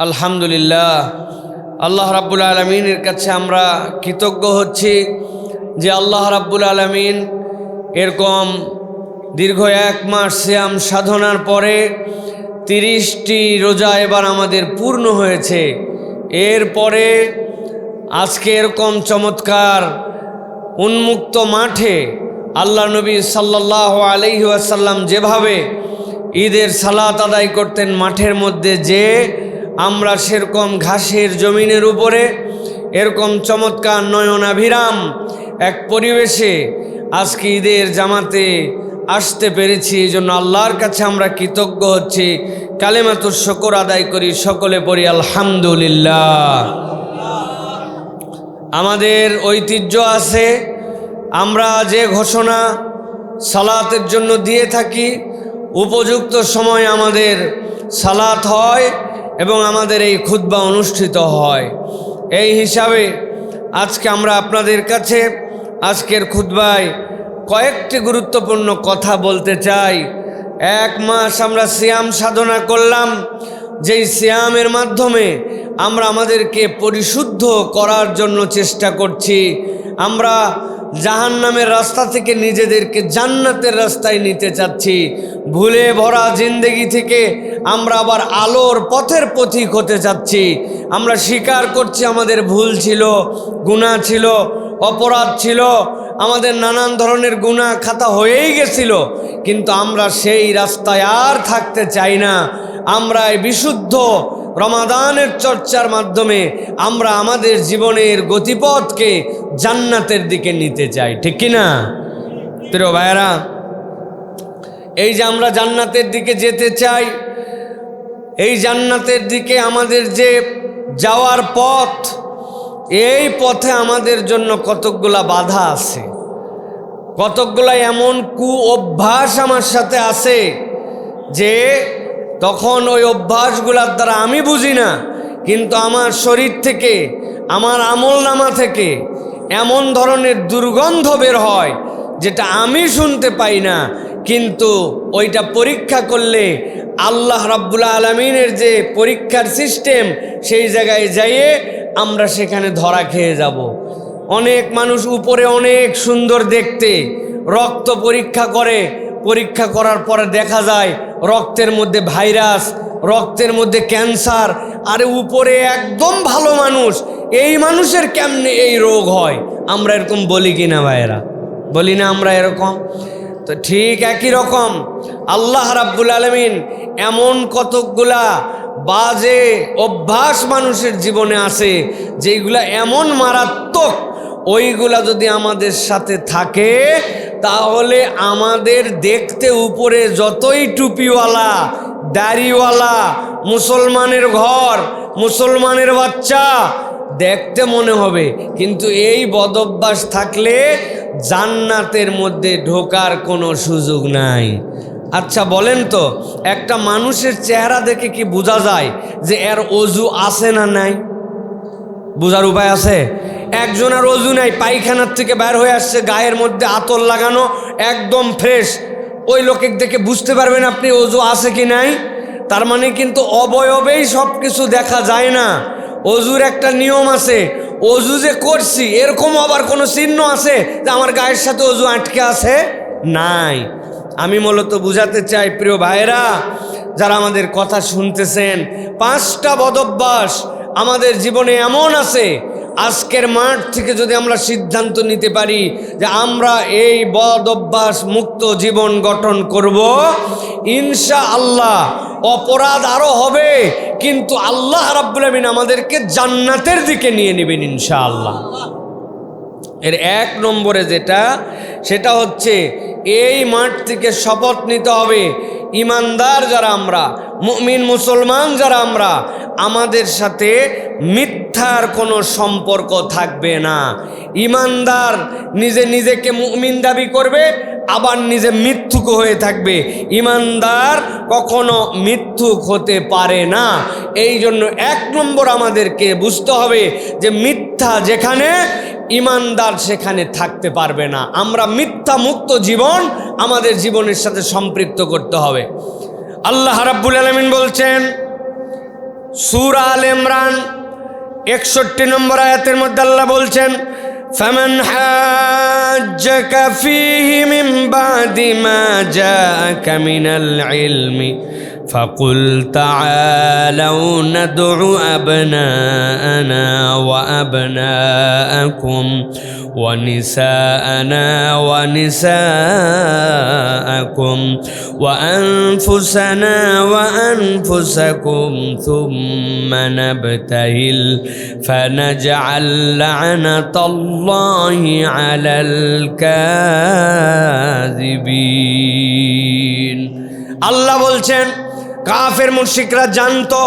আলহামদুলিল্লাহ, আল্লাহ রাব্বুল আলামিনের কাছে আমরা কৃতজ্ঞ হচ্ছি যে আল্লাহ রাব্বুল আলামিন এরকম দীর্ঘ 1 মাস সিয়াম সাধনার পরে 30টি রোজা এবার আমাদের পূর্ণ হয়েছে। এরপরে আজকে এরকম চমৎকার উন্মুক্ত মাঠে আল্লাহ নবী সাল্লাল্লাহু আলাইহি ওয়াসাল্লাম যেভাবে ঈদের সালাত আদায় করতেন মাঠের মধ্যে, যে আমরা সেরকম ঘাসের জমিনের উপরে এরকম চমৎকার নয়নাভিরাম এক পরিবেশে আজকে ঈদের জামাতে আসতে পেরেছি। এই জন্য আল্লাহর কাছে আমরা কৃতজ্ঞ হচ্ছি। কালেমাতুশ শুকর আদায় করি, সকলে পড়ি আলহামদুলিল্লাহ। আমাদের ঐতিহ্য আছে, আমরা যে ঘোষণা সালাতের জন্য দিয়ে থাকি, উপযুক্ত সময় আমাদের সালাত হয় এবং আমাদের এই খুতবা অনুষ্ঠিত হয়। এই হিসাবে আজকে আমরা আপনাদের কাছে আজকের খুতবায় কয়েকটি গুরুত্বপূর্ণ কথা বলতে চাই। 1 মাস আমরা সিয়াম সাধনা করলাম, যেই সিয়ামের মাধ্যমে আমরা আমাদেরকে পরিশুদ্ধ করার জন্য চেষ্টা করছি। আমরা জাহান্নামের রাস্তা থেকে নিজেদেরকে জান্নাতের রাস্তায় নিতে চাচ্ছি। ভুলে ভরা জিন্দেগি থেকে আমরা আবার আলোর পথের পথিক হতে চাচ্ছি। আমরা স্বীকার করছি আমাদের ভুল ছিল, গুনাহ ছিল, অপরাধ ছিল, আমাদের নানান ধরনের গুনাহ খাতা হয়েই গেছিল, কিন্তু আমরা সেই রাস্তায় আর থাকতে চাই না। আমরা এই বিশুদ্ধ রমাদানের চর্চার মাধ্যমে আমরা আমাদের জীবনের গতিপথকে জান্নাতের দিকে নিতে চাই, ঠিক কিনা প্রিয় ভাইয়েরা? এই যে আমরা জান্নাতের দিকে যেতে চাই, এই জান্নাতের দিকে আমাদের যে যাওয়ার পথ, এই পথে আমাদের জন্য কতকগুলা বাধা আছে, কতকগুলা এমন অভ্যাস আমার সাথে আছে যে তখন ওই অভ্যাসগুলার দ্বারা আমি বুঝি না, কিন্তু আমার শরীর থেকে, আমার আমলনামা থেকে এমন ধরনের দুর্গন্ধ বের হয় যেটা আমি শুনতে পাই না, কিন্তু ওইটা পরীক্ষা করলে আল্লাহ রাব্বুল আলামিনের যে পরীক্ষার সিস্টেম, সেই জায়গায় যাইয়ে আমরা সেখানে ধরা খেয়ে যাব। অনেক মানুষ উপরে অনেক সুন্দর দেখতে, রক্ত পরীক্ষা করে, পরীক্ষা করার পরে দেখা যায় রক্তের মধ্যে ভাইরাস, রক্তের মধ্যে ক্যান্সার। আরে উপরে একদম ভালো মানুষ, এই মানুষের কেমনে এই রোগ হয়? আমরা এরকম বলি কিনা ভাইয়েরা? বলি না আমরা এরকম? তো ঠিক একই রকম আল্লাহ রাব্বুল আলামিন এমন কতকগুলা বাজে অভ্যাস মানুষের জীবনে আছে যেগুলা এমন মারাত্মক, ওইগুলা যদি আমাদের সাথে থাকে তাহলে আমাদের দেখতে উপরে যতই টুপিওয়ালা, দাড়িওয়ালা, মুসলমানের ঘর, মুসলমানের বাচ্চা দেখতে মনে হবে, কিন্তু এই বদঅভ্যাস থাকলে জান্নাতের মধ্যে ঢোকার কোনো সুযোগ নাই। আচ্ছা বলেন তো, একটা মানুষের চেহারা দেখে কি বোঝা যায় যে এর অজু আছে না নাই? বোঝার উপায় আছে? একজনের অজু নাই, পায়খানার থেকে বের হয়ে আসছে, গায়ের মধ্যে আতর লাগানো, একদম ফ্রেশ, ওই লোকের দেখে বুঝতে পারবেন আপনি অজু আছে কি নাই। তার মানে কিন্তু অবয়বেই সব কিছু দেখা যায় না। অজুর একটা নিয়ম আছে, অজু যে করছি এরকম আবার কোনো চিহ্ন আছে যে আমার গায়ের সাথে অজু আটকে আছে? নাই। আমি মূলত বুঝাতে চাই প্রিয় ভাইয়েরা, যারা আমাদের কথা শুনতেছেন, 5টা বদঅভ্যাস আমাদের জীবনে এমন আছে, আজকের মাঠ থেকে যদি আমরা সিদ্ধান্ত নিতে পারি যে আমরা এই বদঅভ্যাস মুক্ত জীবন গঠন করব, ইনশাআল্লাহ অপরাধ আরো হবে, কিন্তু আল্লাহ রাব্বুল আলামিন আমাদেরকে জান্নাতের দিকে নিয়ে নেবেন ইনশাআল্লাহ। এর 1 নম্বরে যেটা, সেটা হচ্ছে এই মাঠ থেকে শপথ নিতে হবে, ইমানদার যারা আমরা, মুমিন মুসলমান যারা আমরা, আমাদের সাথে মিথ্যার কোনো সম্পর্ক থাকবে না। ইমানদার নিজেকে মুমিন দাবি করবে, আবার নিজে মিথ্যুক হয়ে থাকবে। ইমানদার কখনো মিথ্যুক হতে পারে না। এই জন্য 1 নম্বর আমাদেরকে বুঝতে হবে যে মিথ্যা যেখানে, ইমানদার সেখানে থাকতে পারবে না। আমরা মিথ্যা মুক্ত জীবন আমাদের জীবনের সাথে সম্পৃক্ত করতে হবে। আল্লাহ রাব্বুল আলামিন বলছেন, সূরা আল ইমরান 61 নম্বর আয়াতের মধ্যে আল্লাহ বলছেন, ফামান হাজ্জাকা ফীহি মিন বাদি মা জাআকা মিনাল ইলমি ফাকুল তাআলাউ নাদউ আবনাআনা ওয়া আবনাআকুম ওয়া নিসাআনা ওয়া নিসাআকুম ওয়া আনফুসানা ওয়া আনফুসাকুম থুম্মা নাবতাহিল ফানাজআল লা'নাতাল্লাহি আলাল কাযিবিন। আল্লাহ বলছেন, কাফের মুশরিকরা জানতো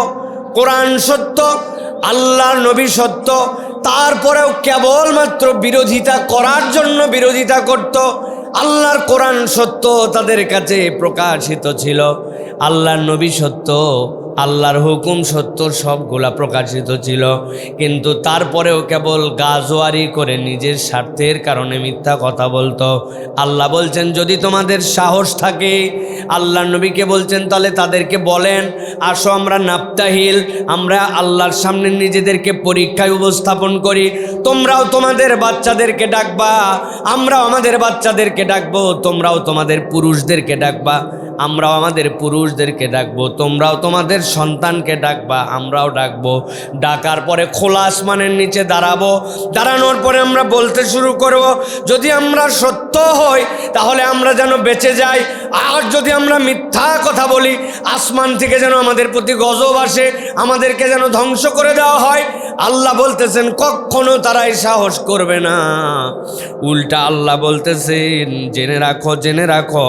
কোরআন সত্য, আল্লাহর নবী সত্য, তারপরেও কেবলমাত্র বিরোধিতা করার জন্য বিরোধিতা করত। আল্লাহর কোরআন সত্য তাদের কাছে প্রকাশিত ছিল, আল্লাহর নবী সত্য, আল্লাহর হুকুম সত্য, সবগুলা প্রকাশিত ছিল, কিন্তু তারপরেও কেবল গাজোয়ারি করে নিজের স্বার্থের কারণে মিথ্যা কথা বলতো। আল্লাহ বলছেন, যদি তোমাদের সাহস থাকে, আল্লাহর নবীকে বলছেন, তাহলে তাদেরকে বলেন, আসো আমরা নাবতাহিল, আমরা আল্লাহর সামনে নিজেদেরকে পরীক্ষায় উপস্থাপন করি। তোমরাও তোমাদের বাচ্চাদেরকে ডাকবা, আমরাও আমাদের বাচ্চাদেরকে ডাকবো, তোমরাও তোমাদের পুরুষদেরকে ডাকবা, আমরাও আমাদের পুরুষদেরকে ডাকবো, তোমরাও তোমাদের সন্তানকে ডাকবা, আমরাও ডাকবো। ডাকার পরে খোলা আসমানের নিচে দাঁড়াবো, দাঁড়ানোর পরে আমরা বলতে শুরু করব, যদি আমরা সত্য হই তাহলে আমরা যেন বেঁচে যাই, আর যদি আমরা মিথ্যা কথা বলি আসমান থেকে যেন আমাদের প্রতি গজব আসে, আমাদেরকে যেন ধ্বংস করে দেওয়া হয়। আল্লাহ বলতেছেন কখনো তারাই সাহস করবে না। উল্টা আল্লাহ বলতেছেন, জেনে রাখো, জেনে রাখো,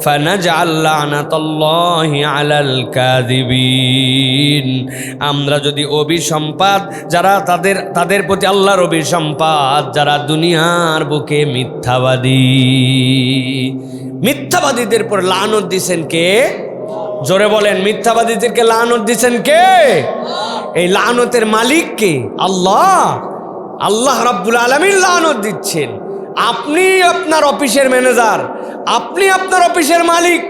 ফানাজআল লা'নাতাল্লাহি আলাল কাযিবিন। আমরা যদি অভিসম্পাদ যারা তাদের প্রতি আল্লাহর অভিসম্পাদ, যারা দুনিয়ার বুকে মিথ্যাবাদীদের পর লানত দিছেন কে? জোরে বলেন, মিথ্যাবাদীদেরকে লানত দিছেন কে? এই লানতের মালিক কে? আল্লাহ। আল্লাহ রাব্বুল আলামিন লানত দিচ্ছেন। আপনি আপনার অফিসের ম্যানেজার, আপনি আপনার অফিসের মালিক,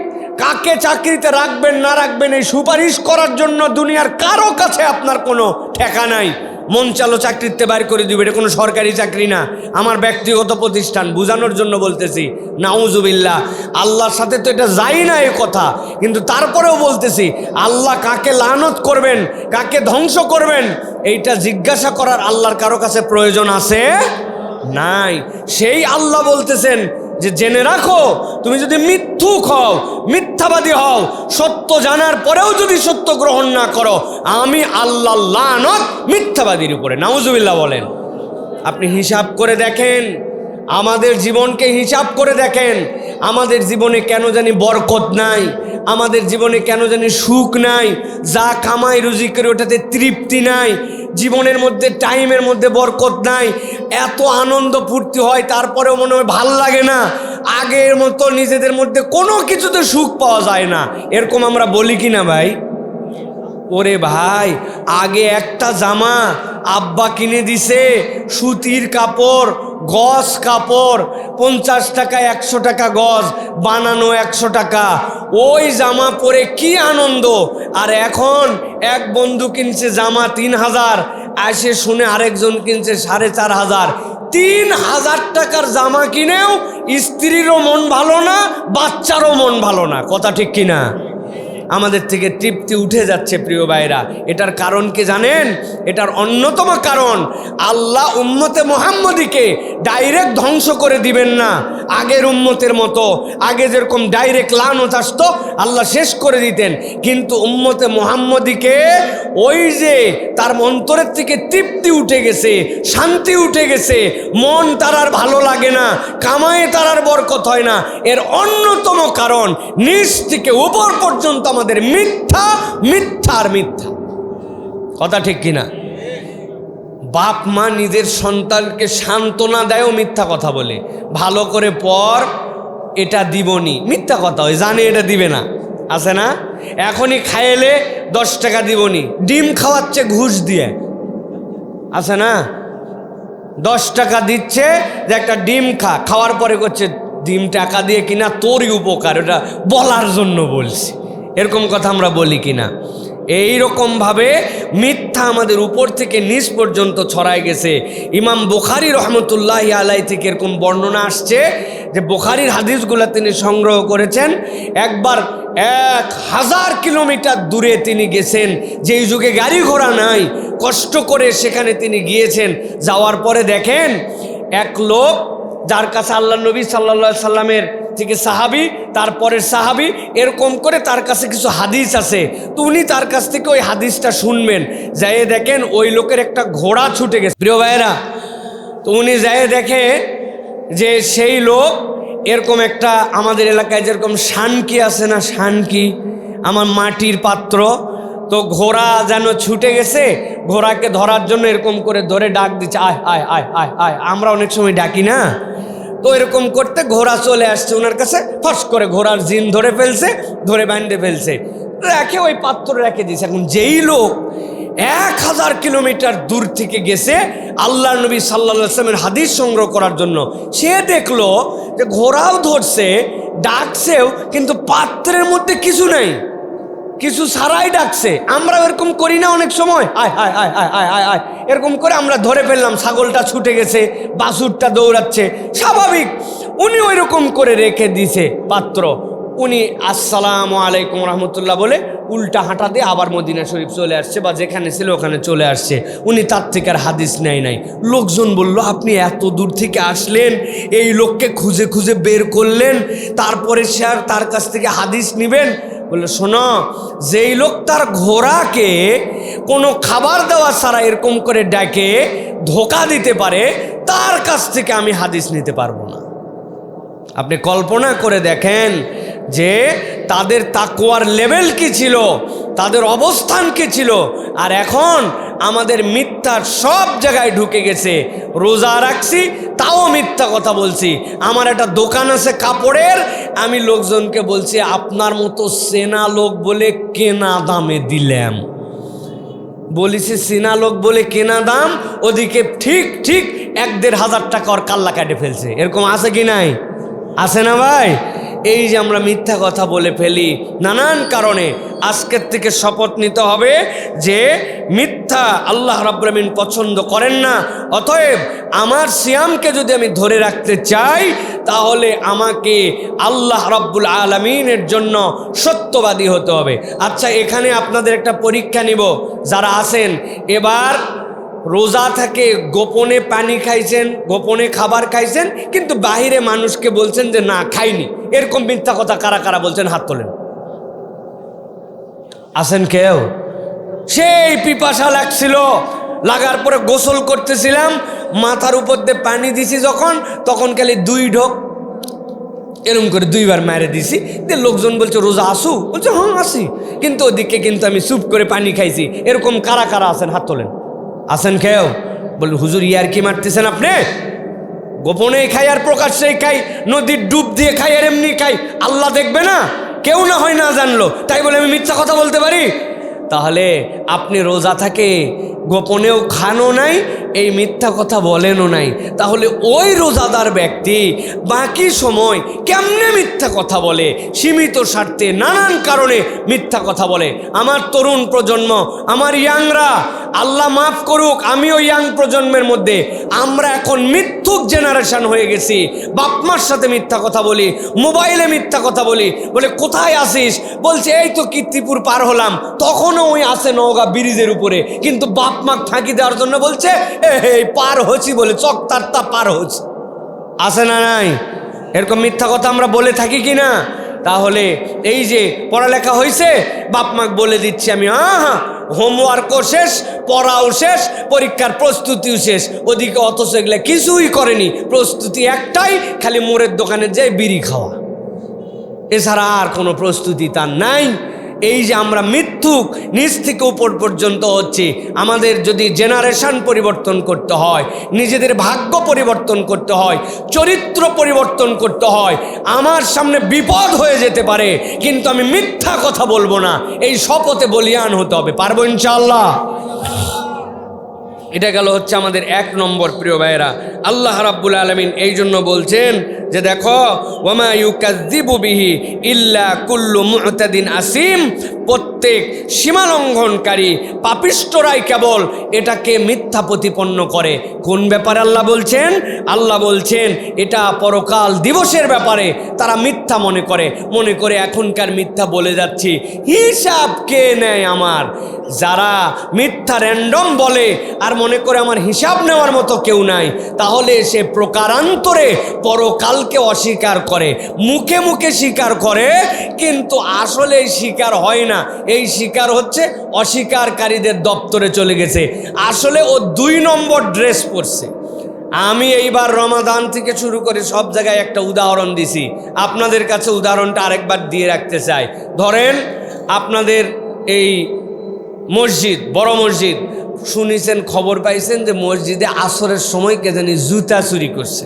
কাকে চাকরিতে রাখবেন না রাখবেন এই সুপারিশ করার জন্য দুনিয়ার কারো কাছে আপনার কোনো ঠেকা নাই। মন চালো চাকরিতে বাইর করে দিবে, এটা কোনো সরকারি চাকরি না, আমার ব্যক্তিগত প্রতিষ্ঠান, বোঝানোর জন্য বলতেছি। নাউজুবিল্লাহ, আল্লাহর সাথে তো এটা যাই না এই কথা, কিন্তু তারপরেও বলতেছি, আল্লাহ কাকে লানত করবেন, কাকে ধ্বংস করবেন, এইটা জিজ্ঞাসা করার আল্লাহর কারো কাছে প্রয়োজন আছে? নাই। সেই আল্লাহ বলতেছেন যে জেনে রাখো, তুমি যদি মিথ্যুক হও, মিথ্যাবাদী হও, সত্য জানার পরেও যদি সত্য গ্রহণ না করো, আমি আল্লাহ লানত মিথ্যাবাদীর উপরে। নাউজুবিল্লাহ বলেন। আপনি হিসাব করে দেখেন, আমাদের জীবনকে হিসাব করে দেখেন, আমাদের জীবনে কেন জানি বরকত নাই, আমাদের জীবনে কেন জানি সুখ নাই, যা কামাই রুজি করে ওটাতে তৃপ্তি নাই, জীবনের মধ্যে টাইমের মধ্যে বরকত নাই, এত আনন্দ ফুর্তি হয় তারপরেও মনে হয় ভাল লাগে না, আগের মতো নিজেদের মধ্যে কোনো কিছুতে সুখ পাওয়া যায় না। এরকম আমরা বলি কি না ভাই? ওরে ভাই, আগে একটা জামা আব্বা কিনে দিছে, সুতির কাপড়, গজ কাপড়, 50 টাকা 100 টাকা গজ, বানানো 100 টাকা, ওই জামা পরে কি আনন্দ। আর এখন এক বন্ধু কিনছে জামা 3000, আসে শুনে আরেকজন কিনছে 4500। 3000 টাকার জামা কিনেও স্ত্রীরও মন ভালো না, বাচ্চারও মন ভালো না। কথা ঠিক কিনা? আমাদের থেকে তৃপ্তি উঠে যাচ্ছে প্রিয় ভাইরা। এটার কারণ কি জানেন? এটার অন্যতম কারণ, আল্লাহ উম্মতে মুহাম্মদীকে ডাইরেক্ট ধ্বংস করে দিবেন না আগের উম্মতের মতো। আগে যেরকম ডাইরেক্ট লানত আসতো, আল্লাহ শেষ করে দিতেন, কিন্তু উম্মতে মুহাম্মদীকে ওই যে তার অন্তরের থেকে তৃপ্তি উঠে গেছে, শান্তি উঠে গেছে, মন তার আর ভালো লাগে না, কামায়ে তার আর বরকত হয় না। এর অন্যতম কারণ নিচ থেকে উপর পর্যন্ত আমাদের মিথ্যা, মিথ্যা আর মিথ্যা। কথা ঠিক কিনা? বাপ মা নিজের সন্তানকে সান্ত্বনা দেয়ও মিথ্যা কথা বলে, ভালো করে পড়, এটা দিবনি, মিথ্যা কথা হয়, জানে এটা দিবে না, আছে না? এখনই খাইলে 10 টাকা দিবনি, ডিম খাওয়াচ্ছে ঘুষ দিয়ে, আছে না? 10 টাকা দিচ্ছে যে একটা ডিম খা, খাওয়ার পরে করছে ডিম টাকা দিয়ে কিনা তোরই উপকার, ওটা বলার জন্য বলছি। এরকম কথা আমরা বলি কিনা? এই রকমভাবে মিথ্যা আমাদের উপর থেকে নিচ পর্যন্ত ছড়ায় গেছে। ইমাম বুখারী রহমতুল্লাহি আলাইহি থেকে এরকম বর্ণনা আসছে যে বুখারীর হাদিসগুলো তিনি সংগ্রহ করেছেন। একবার 1000 কিলোমিটার দূরে তিনি গেছেন, যেই যুগে গাড়ি ঘোড়া নাই, কষ্ট করে সেখানে তিনি গিয়েছেন। যাওয়ার পরে দেখেন এক লোক, যার কাছে আল্লাহ নবী সাল্লাল্লাহু আলাইহি সাল্লামের থেকে সাহাবি, তারপরের সাহাবি, এরকম করে তার কাছে কিছু হাদিস আছে। তো উনি তার কাছ থেকে ওই হাদিসটা শুনবেন। যাই দেখেন ওই লোকের একটা ঘোড়া ছুটে গেছে। প্রিয় ভাইয়েরা, তো উনি যাই দেখে যে সেই লোক এরকম একটা, আমাদের এলাকায় যেরকম শানকি আছে না, শানকি আমার মাটির পাত্র, তো ঘোড়া যেন ছুটে গেছে, ঘোড়াকে ধরার জন্য এরকম করে ধরে ডাক দিচ্ছে, আয় আয় আয় আয় আয়। আমরা অনেক সময় ডাকি না, তো এরকম করতে ঘোড়া চলে আসছে ওনার কাছে, ফস করে ঘোড়ার জিন ধরে ফেলছে, ধরে বাঁধে ফেলছে, রেখে ওই পাত্র রেখে দিয়েছে। এখন যেই লোক 1000 কিলোমিটার দূর থেকে গেছে আল্লাহ নবী সাল্লাল্লাহু আলাইহি ওয়াসাল্লামের হাদিস সংগ্রহ করার জন্য, সে দেখলো যে ঘোড়াও ধরছে, ডাকছেও, কিন্তু পাত্রের মধ্যে কিছু নাই, কিছু ছাড়াই ডাকছে। আমরা এরকম করি না অনেক সময়, আয় আয় আয় আয় আয় আয় আয়, এরকম করে আমরা ধরে ফেললাম, ছাগলটা ছুটে গেছে, বাছুরটা দৌড়াচ্ছে, স্বাভাবিক। উনি ওই রকম করে রেখে দিছে পাত্র। উনি আসসালামু আলাইকুম রহমতুল্লাহ বলে উল্টা হাঁটা দিয়ে আবার মদিনা শরীফ চলে আসছে, বা যেখানে ছিল ওখানে চলে আসছে। উনি তার থেকে আর হাদিস নাই। লোকজন বলল, আপনি এত দূর থেকে আসলেন, এই লোককে খুঁজে খুঁজে বের করলেন, তারপরে সে আর তার কাছ থেকে হাদিস নেবেন? বললো, শোনো, যেই লোক তার ঘোড়াকে কোনো খাবার দেওয়া ছাড়া এরকম করে ডাকে ধোকা দিতে পারে, তার কাছ থেকে আমি হাদিস নিতে পারবো না। আপনি কল্পনা করে দেখেন যে তাদের তাকওয়ার লেভেল কি ছিল, তাদের অবস্থান কি ছিল। আর এখন আমাদের মিথ্যার সব জায়গায় ঢুকে গেছে। রোজা রাখছি, তাও মিথ্যা কথা বলছি। আমার একটা দোকান আছে কাপড়ের, আমি লোকজনকে বলছি আপনার মতো সেনা লোক বলে কেনা দামে দিলাম। বলিছি সিনা লোক বলে কেনা দাম, ওদিকে ঠিক 1-1.5 টাকা ওর কাল্লা কাটে ফেলছে। এরকম আছে কি নাই? আছে না ভাই? এই যে আমরা মিথ্যা কথা বলে ফেলি নানান কারণে। আজকের থেকে শপথ নিতে হবে যে মিথ্যা আল্লাহ রাব্বুল আমিন পছন্দ করেন না। অতএব আমার সিয়ামকে যদি আমি ধরে রাখতে চাই, তাহলে আমাকে আল্লাহ রাব্বুল আলামিনের জন্য সত্যবাদী হতে হবে। আচ্ছা, এখানে আপনাদের একটা পরীক্ষা নিব। যারা আছেন এবার রোজা থেকে গোপনে পানি খাইছেন, গোপনে খাবার খাইছেন, কিন্তু বাহিরে মানুষকে বলছেন যে না খাইনি, এরকম মিথ্যা কথা কারা কারা বলছেন? হাত তোলেন। আছেন কেউ? সেই পিপাসা লাগছিল, লাগার পরে গোসল করতেছিলাম, মাথার উপর দিয়ে পানি দিছি যখন, তখন খালি 2 ঢোক এরকম করে 2 বার মেরে দিছি। দিয়ে লোকজন বলছে রোজা আসু, বলছে হ্যাঁ আসি, কিন্তু ওদিকে কিন্তু আমি চুপ করে পানি খাইছি। এরকম কারা কারা আছেন? হাত তোলেন। আছেন কেউ? বলুন, হুজুর ইয়ার কি মারতেছেন আপনি? গোপনে খাই আর প্রকাশ্যেই খাই, নদীর ডুব দিয়ে খাই আর এমনি খাই, আল্লাহ দেখবে না? কেউ না হয় না জানলো, তাই বলে আমি মিথ্যা কথা বলতে পারি? তাহলে আপনি রোজা থাকে গোপনেও খানও নাই, এই মিথ্যা কথা বলেনও নাই, তাহলে ওই রোজাদার ব্যক্তি বাকি সময় কেমনে মিথ্যা কথা বলে? সীমিত স্বার্থে নানান কারণে মিথ্যা কথা বলে। আমার তরুণ প্রজন্ম, আমার ইয়াংরা, আল্লাহ মাফ করুক, আমিও ইয়াং প্রজন্মের মধ্যে, আমরা এখন মিথ্যুক জেনারেশন হয়ে গেছি। বাপমার সাথে মিথ্যা কথা বলি, মোবাইলে মিথ্যা কথা বলি। বলে কোথায় আসিস? বলছে এই তো কীর্তিপুর পার হলাম, তখনও ওই আসে নওগাঁ ব্রিজের উপরে, কিন্তু বাপমাক ফাঁকি দেওয়ার জন্য বলছে এই পার হচ্ছি বলে, চকতারটা পার হচ্ছে। আসে না নাই? এরকম মিথ্যা কথা আমরা বলে থাকি কি না? তাহলে এই যে পড়ালেখা হয়েছে, বাপমাক বলে দিচ্ছি আমি, হোমওয়ার্কও শেষ, পড়াও শেষ, পরীক্ষার প্রস্তুতিও শেষ, ওদিকে অথচ এগুলো কিছুই করেনি। প্রস্তুতি একটাই, খালি মোড়ের দোকানে যেয়ে বিড়ি খাওয়া, এছাড়া আর কোনো প্রস্তুতি তার নাই। এই যে আমরা মিথ্যুক নিচ থেকে উপর পর্যন্ত হচ্ছে, আমাদের যদি জেনারেশন পরিবর্তন করতে হয়, নিজেদের ভাগ্য পরিবর্তন করতে হয়, চরিত্র পরিবর্তন করতে হয়, আমার সামনে বিপদ হয়ে যেতে পারে, কিন্তু আমি মিথ্যা কথা বলবো না, এই শপথে বলিয়ান হতে হবে। পারবো ইনশাআল্লাহ? এটা গেল হচ্ছে আমাদের 1 নম্বর। প্রিয় ভাইয়েরা, আল্লাহ রাব্বুল আলামিন এই জন্য বলছেন যে দেখো, ওয়ামা ইউকাযযিবু বিহি ইল্লা কুল্লু মু'তাদিন আসিম, প্রত্যেক সীমালঙ্ঘনকারী পাপিষ্ঠরাই কেবল এটাকে মিথ্যা প্রতিপন্ন করে। কোন ব্যাপারে আল্লাহ বলছেন? আল্লাহ বলছেন এটা পরকাল দিবসের ব্যাপারে তারা মিথ্যা মনে করে এখনকার মিথ্যা বলে যাচ্ছি, হিসাব কে নেয় আমার? যারা মিথ্যা র্যান্ডম বলে আর মনে করে আমার হিসাব নেওয়ার মতো কেউ নাই, তাহলে সে প্রকারান্তরে পরকালকে অস্বীকার করে, মুখে মুখে স্বীকার করে, কিন্তু আসলে স্বীকার হয় না। এই স্বীকার হচ্ছে অস্বীকারীদের দপ্তরে চলে গেছে। আসলে ও 2 নম্বর ড্রেস পরছে। আমি এইবার রমাদান থেকে শুরু করে সব জায়গায় একটা উদাহরণ দিছি, আপনাদের কাছে উদাহরণটা আরেকবার দিয়ে রাখতে চাই। ধরেন আপনাদের এই মসজিদ, বড় মসজিদ, শুনেছেন, খবর পাইছেন যে মসজিদে আসরের সময় কে জানি জুতা চুরি করছে।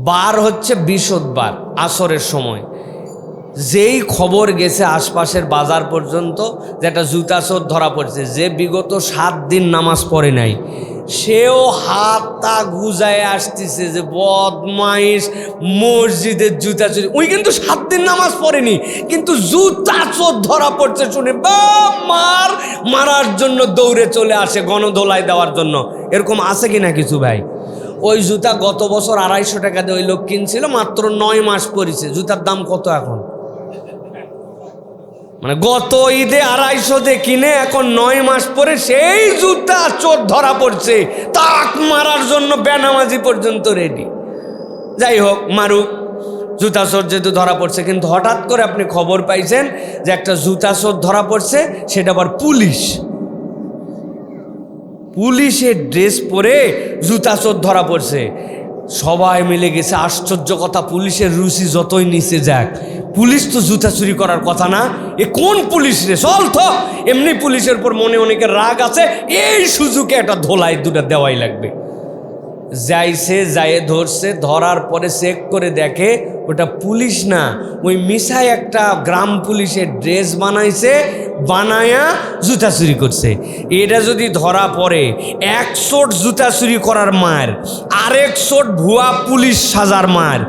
বার হচ্ছে বৃহস্পতিবার আসরের সময়। যেই খবর গেছে আশপাশের বাজার পর্যন্ত যে একটা জুতা চোর ধরা পড়ছে, যে বিগত 7 দিন নামাজ পড়ে নাই, সেও হাতটা গুজায় আসতেছে যে বদমাইশ, মসজিদের জুতা চুরি। ওই কিন্তু 7 দিন নামাজ পড়েনি, কিন্তু জুতা চোর ধরা পড়ছে শুনে মারার জন্য দৌড়ে চলে আসে, গণধোলাই দেওয়ার জন্য। এরকম আছে কি না কিছু ভাই? ওই জুতা গত বছর 250 টাকা দিয়ে ওই লোক কিনছিল, মাত্র 9 মাস পরেছে। জুতার দাম কত এখন? মানে গত ঈদে 250 দিয়ে কিনে এখন 9 মাস পরে সেই জুতা চোর ধরা পড়ছে, তাক মারার জন্য বেনামাজি পর্যন্ত রেডি। যাই হোক, মারুক, জুতা চোর যেহেতু ধরা পড়ছে। কিন্তু হঠাৎ করে আপনি খবর পাইছেন যে একটা জুতা চোর ধরা পড়ছে, সেটা আবার পুলিশের ড্রেস পরে জুতা চোর ধরা পড়ছে। সবাই মিলে গেছে। আশ্চর্য কথা, পুলিশের রুচি যতই নিচে যাক, পুলিশ তো জুতা চুরি করার কথা না। এ কোন পুলিশ রে? চল তো। এমনি পুলিশের উপর মনে অনেকের রাগ আছে, এই সুযোগে একটা ধোলাই 2টা দেওয়াই লাগবে। যাইছে, যায় ধরছে, ধরার পরে চেক করে দেখে ওটা পুলিশ না, ওই মিশাই একটা গ্রাম পুলিশের ড্রেস বানাইছে, বানায়া জুতা চুরি করছে। এটা যদি ধরা পড়ে, 100 জুতা চুরি করার মার, আরেক শোট ভুয়া পুলিশ সাজার মার,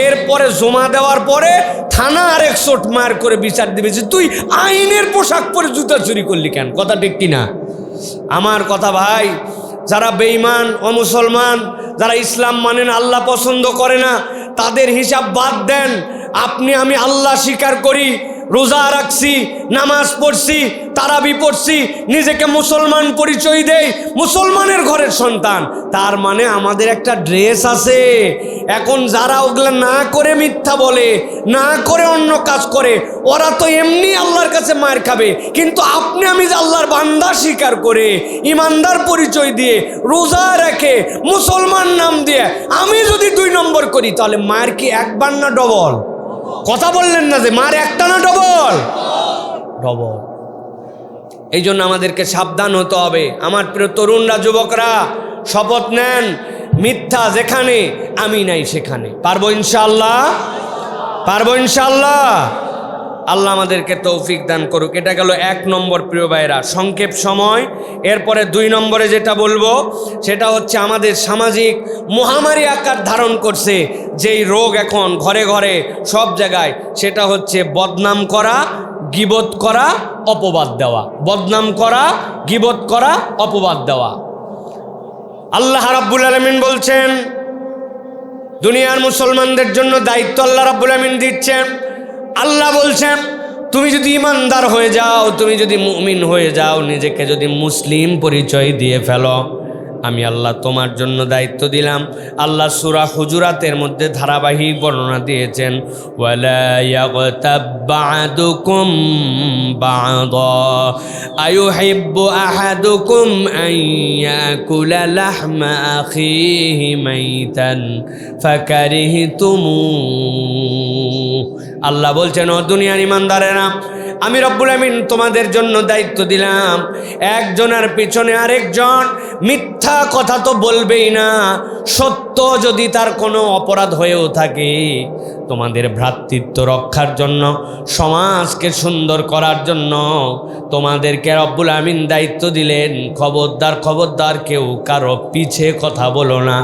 এরপরে জমা দেওয়ার পরে থানা আরেক শোট মার করে বিচার দিবে যে তুই আইনের পোশাক পরে জুতা চুরি করলি কেন? কথা ঠিক কিনা? আমার কথা ভাই, যারা বেঈমান, অমুসলমান, যারা ইসলাম মানে না, আল্লাহ পছন্দ করে না, তাদের হিসাব বাদ দেন। আপনি আমি আল্লাহ স্বীকার করি, রোজা রাখছি, নামাজ পড়ছি, তারাবি পড়ছি, নিজেকে মুসলমান পরিচয় দেই, মুসলমানের ঘরের সন্তান, তার মানে আমাদের একটা ড্রেস আছে। এখন যারা ওগুলা না করে মিথ্যা বলে, না করে অন্য কাজ করে, ওরা তো এমনি আল্লাহর কাছে মার খাবে। কিন্তু আপনি আমি যে আল্লাহর বান্দা স্বীকার করে, ইমানদার পরিচয় দিয়ে, রোজা রেখে, মুসলমান নাম দিয়ে আমি যদি 2 নম্বর করি, তাহলে মার কি একবার না ডবল? কথা বললেন না যে মার একটা না ডবল? ডবল। এই জন্য আমাদেরকে সাবধান হতে হবে। আমার প্রিয় তরুণরা, যুবকরা, শপথ নেন, মিথ্যা যেখানে, আমি নাই সেখানে। পারবো ইনশাআল্লাহ? পারবো ইনশাআল্লাহ? আল্লাহ আমাদেরকে তৌফিক দান করুক। এটা গেল 1 নম্বর। প্রিয় ভাইরা, সংক্ষেপ সময়, এরপরে 2 নম্বরে যেটা বলবো সেটা হচ্ছে আমাদের সামাজিক মহামারী আকার ধারণ করছে যেই রোগ এখন ঘরে ঘরে সব জায়গায়, সেটা হচ্ছে বদনাম করা, গীবত করা, অপবাদ দেওয়া। বদনাম করা, গীবত করা, অপবাদ দেওয়া। আল্লাহ রাব্বুল আলামিন বলছেন, দুনিয়ার মুসলমানদের জন্য দায়িত্ব আল্লাহ রাব্বুল আলামিন দিচ্ছেন। আল্লাহ বলছেন, তুমি যদি ইমানদার হয়ে যাও, তুমি যদি মুমিন হয়ে যাও, নিজেকে যদি মুসলিম পরিচয় দিয়ে ফেলো, আমি আল্লাহ তোমার জন্য দায়িত্ব দিলাম। আল্লাহ সূরা হুজুরাতের মধ্যে ধারাবাহিক বর্ণনা দিয়েছেন, ওয়ালা ইয়াগতাব বা'দুকুম বা'দা আয়ুহিব্বু আহাদুকুম আন ইয়াকুলা লাহমা আখিহি মাইতান ফাকারিহতুমু। আল্লাহ বলছেন, ও দুনিয়ার ইমানদারেরা, আমি রব্বুল আমিন তোমাদের জন্য দায়িত্ব দিলাম, একজনের পিছনে আরেকজন মিথ্যা কথা তো বলবেই না। সত্য যদি তার কোনো অপরাধ হয়েও থাকে, তোমাদের ভ্রাতৃত্ব রক্ষার জন্য, সমাজকে সুন্দর করার জন্য তোমাদেরকে রব্বুল আমিন দায়িত্ব দিলেন, খবরদার খবরদার কেউ কারো পিছে কথা বলো না।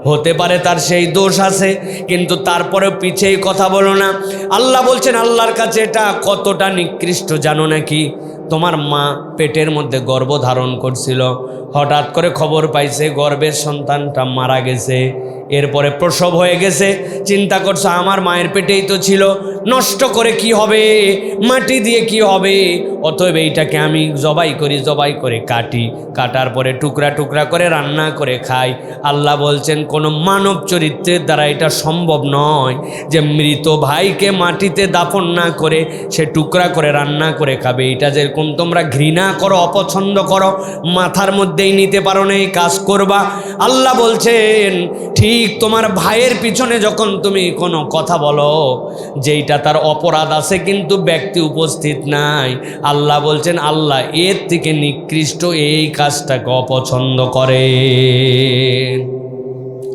হতে পারে তার সেই দোষ আছে, কিন্তু তারপরেও পিছেই কথা বলো না। আল্লাহ বলছেন, আল্লাহর কাছে এটা কতটা নিকৃষ্ট জানো নাকি? তোমার মা পেটের মধ্যে গর্ভ ধারণ করছিল, হঠাৎ করে খবর পাইছে গর্ভের সন্তানটা মারা গেছে, এরপরে প্রসব হয়ে গেছে। চিন্তা করছো আমার মায়ের পেটেই তো ছিল, নষ্ট করে কি হবে, মাটি দিয়ে কি হবে, অতএব এইটাকে আমি জবাই করে কাটি, কাটার পরে টুকরা টুকরা করে রান্না করে খাই। আল্লাহ বলছেন কোনো মানব চরিত্রের দ্বারা এটা সম্ভব নয় যে মৃত ভাইকে মাটিতে দাফন না করে সে টুকরা করে রান্না করে খাবে। এটা যেরকম তোমরা ঘৃণা করো, অপছন্দ করো, মাথার মধ্যেই নিতে পারো না এই কাজ করবা। আল্লাহ বলছেন ঠিক তোমার ভাইয়ের পিছনে যখন তুমি কোনো কথা বলো যেইটা তার অপরাধ আছে কিন্তু ব্যক্তি উপস্থিত নাই, আল্লাহ বলছেন আল্লাহ এর থেকে নিকৃষ্ট এই কাজটাকে অপছন্দ করে।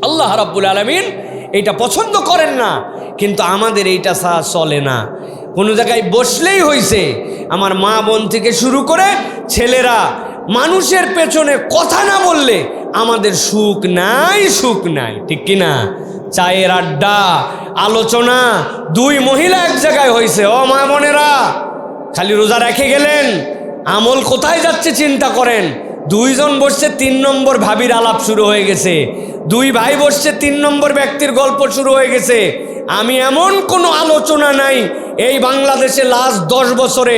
আল্লাহ রাব্বুল আলামিন এইটা পছন্দ করেন না, কিন্তু আমাদের এইটা ছাড়া চলে না। কোনো জায়গায় বসলেই হইছে, আমার মা বোন থেকে শুরু করে ছেলেরা মানুষের পেছনে কথা না বললে আমাদের সুখ নাই, সুখ নাই, ঠিক কিনা? চায়ের আড্ডা, আলোচনা, দুই মহিলা এক জায়গায় হয়েছে, ও মা বোনেরা খালি রোজা রেখে গেলেন, আমল কোথায় যাচ্ছে চিন্তা করেন। দুইজন বসছে, 3 নম্বর ভাবির আলাপ শুরু হয়ে গেছে, দুই ভাই বসছে, 3 নম্বর ব্যক্তির গল্প শুরু হয়ে গেছে। আমি এমন কোনো আলোচনা নাই এই বাংলাদেশে লাস্ট 10 বছরে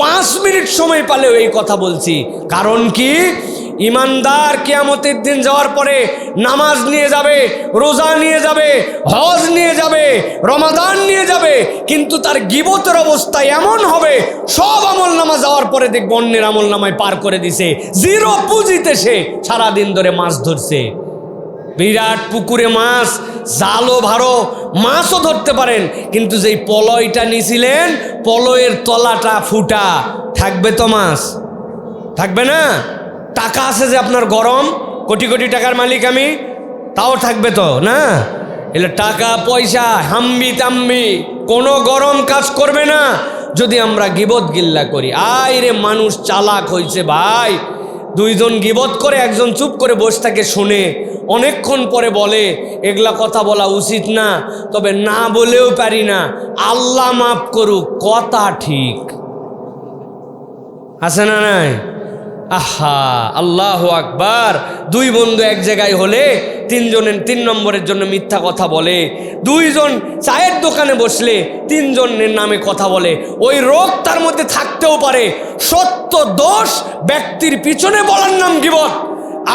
5 মিনিট সময় পালেও এই কথা বলছি। কারণ কি? ইমানদার কিয়ামতের দিন যাওয়ার পরে নামাজ নিয়ে যাবে, রোজা নিয়ে যাবে, হজ নিয়ে যাবে, রমাদান নিয়ে যাবে, কিন্তু তার গীবতের অবস্থা এমন হবে সব আমল নামা যাওয়ার পরে দেখব অন্যের আমল নামায় পার করে দিছে। 0 পুঁজিতে সে সারাদিন ধরে মাছ ধরছে, বিরাট পুকুরে মাছ, জালও ভালো, মাছও ধরতে পারেন, কিন্তু যেই পলয়টা নিছিলেন পলয়ের তলাটা ফুটা, থাকবে তো মাছ? থাকবে না। টাকা আছে যে আপনার গরম, কোটি কোটি টাকার মালিক আমি, তাও থাকবে তো না। এলে টাকা পয়সা হাম্বি তাম্বি কোনো গরম কাজ করবে না যদি আমরা গিবত গিল্লা করি। আয় রে মানুষ চালাক হয়েছে ভাই, দুইজন গিবত করে একজন চুপ করে বসে থাকে শুনে, অনেকক্ষণ পরে বলে এগুলা কথা বলা উচিত না, তবে না বলেও পারি না, আল্লাহ মাফ করুক, কথা ঠিক আছে না নাই? আহা, আল্লাহু আকবার। দুই বন্ধু এক জায়গায় হলে 3 নম্বরের জন্য মিথ্যা কথা বলে, 2 জন চায়ের দোকানে বসলে 3 জনের নামে কথা বলে। ওই রোগ তার মধ্যে থাকতেও পারে, সত্য দোষ ব্যক্তির পিছনে বলার নাম গীবত।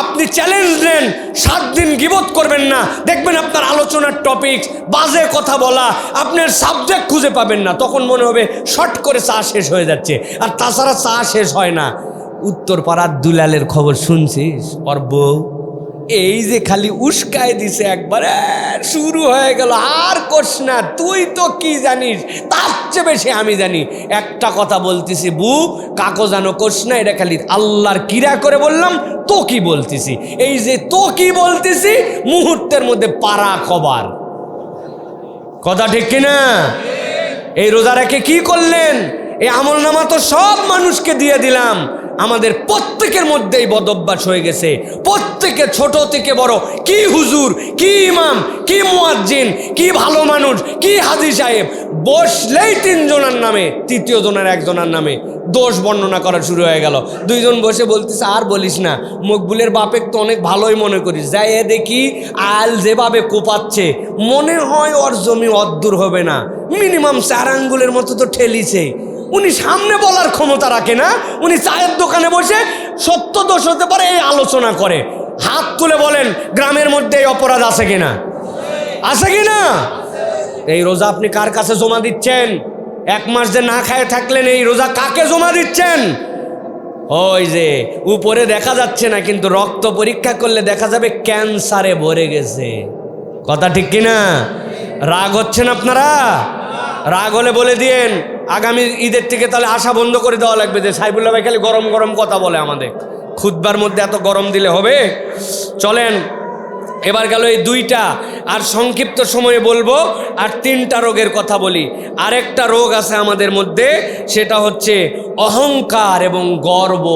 আপনি চ্যালেঞ্জ নেন 7 দিন গীবত করবেন না, দেখবেন আপনার আলোচনার টপিক বাজে কথা বলা, আপনার সাবজেক্ট খুঁজে পাবেন না, তখন মনে হবে শর্ট করে চা শেষ হয়ে যাচ্ছে। আর তাছাড়া চা শেষ হয় না। উত্তর পাড়ার দুলালের খবর শুনছিস? ওর বউ এই যে খালি উস্কায় দিছে, একবার শুরু হয়ে গেল, আর কোস না, তুই তো কি জানিস, তার চেয়ে বেশি আমি জানি। একটা কথা বলতেছি বু, কাকো জানো কোস না, এটা খালি আল্লাহর কিরা করে বললাম, তো কি বলতেছি, এই যে তো কি বলতেছি মুহূর্তের মধ্যে পাড়া খবর। কথা ঠিক কিনা? এই রোজা রেখে কি করলেন? এই আমল নামা তো সব মানুষকে দিয়ে দিলাম, আমাদের প্রত্যেকের মধ্যেই বদঅভ্যাস হয়ে গেছে। প্রত্যেকে ছোট থেকে বড়, কি হুজুর, কি ইমাম, কি মুয়াজ্জিন, কি ভালো মানুষ, কি হাজী সাহেব, বসলেই 3 জনের নামে, 3য় জনের একজনের নামে দোষ বর্ণনা করা শুরু হয়ে গেল। 2 জন বসে বলতেছে আর বলিস না, মকবুলের বাপের তো অনেক ভালোই মনে করিস, যাই দেখি আল যেভাবে কোপাচ্ছে মনে হয় ওর জমি অদ্দূর হবে না, মিনিমাম 4 আঙ্গুলের মতো তো ঠেলিছে। উনি সামনে বলার ক্ষমতা রাখে না, উনি চায়ের দোকানে বসে সত্য দোষ হতে পারে এই আলোচনা করে। হাত তুলে বলেন গ্রামের মধ্যে এই অপরাধ আছে কিনা? আছে কিনা? এই রোজা আপনি কার কাছে জমা দিচ্ছেন? 1 মাস যে না খায় থাকলেন, এই রোজা কাকে জমা দিচ্ছেন? ওই যে উপরে দেখা যাচ্ছে না, কিন্তু রক্ত পরীক্ষা করলে দেখা যাবে ক্যান্সারে ভরে গেছে। কথা ঠিক কিনা? রাগ হচ্ছেন আপনারা? রাগ হলে বলে দিয়েন আগামী ঈদের থেকে তাহলে আশা বন্ধ করে দেওয়া লাগবে যে সাইফুল্লাহ ভাই খালি গরম গরম কথা বলে আমাদের, খুতবার মধ্যে এত গরম দিলে হবে? চলেন এবার গেল এই দুইটা, আর সংক্ষিপ্ত সময়ে বলবো আর 3টা রোগের কথা বলি। আরেকটা রোগ আছে আমাদের মধ্যে, সেটা হচ্ছে অহংকার এবং গর্ব।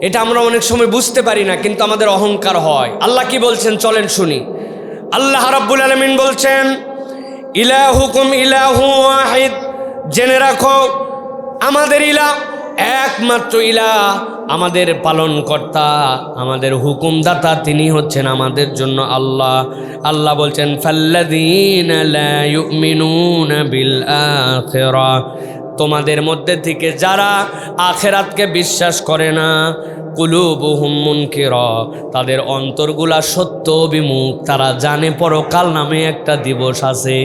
এটা আমরা অনেক সময় বুঝতে পারি না, কিন্তু আমাদের অহংকার হয়। আল্লাহ কি বলছেন চলেন শুনি। আল্লাহ রাব্বুল আলামিন বলছেন, ইলাহুকুম ইলাহু ওয়াহিদ, জেনে রাখো আমাদের ইলাহ একমাত্র ইলাহ, আমাদের পালনকর্তা, আমাদের হুকুমদাতা তিনি হচ্ছেন আমাদের জন্য আল্লাহ। আল্লাহ বলছেন ফাল্লাযীনা লা ইউমিনুনা বিল আখিরাহ, তোমাদের মধ্যে থেকে যারা আখিরাতকে বিশ্বাস করে না, কুলুবুহুম মুনকিরা, তাদের অন্তরগুলা সত্য বিমুখ, তারা জানে পরকাল নামে একটা দিবস আছে,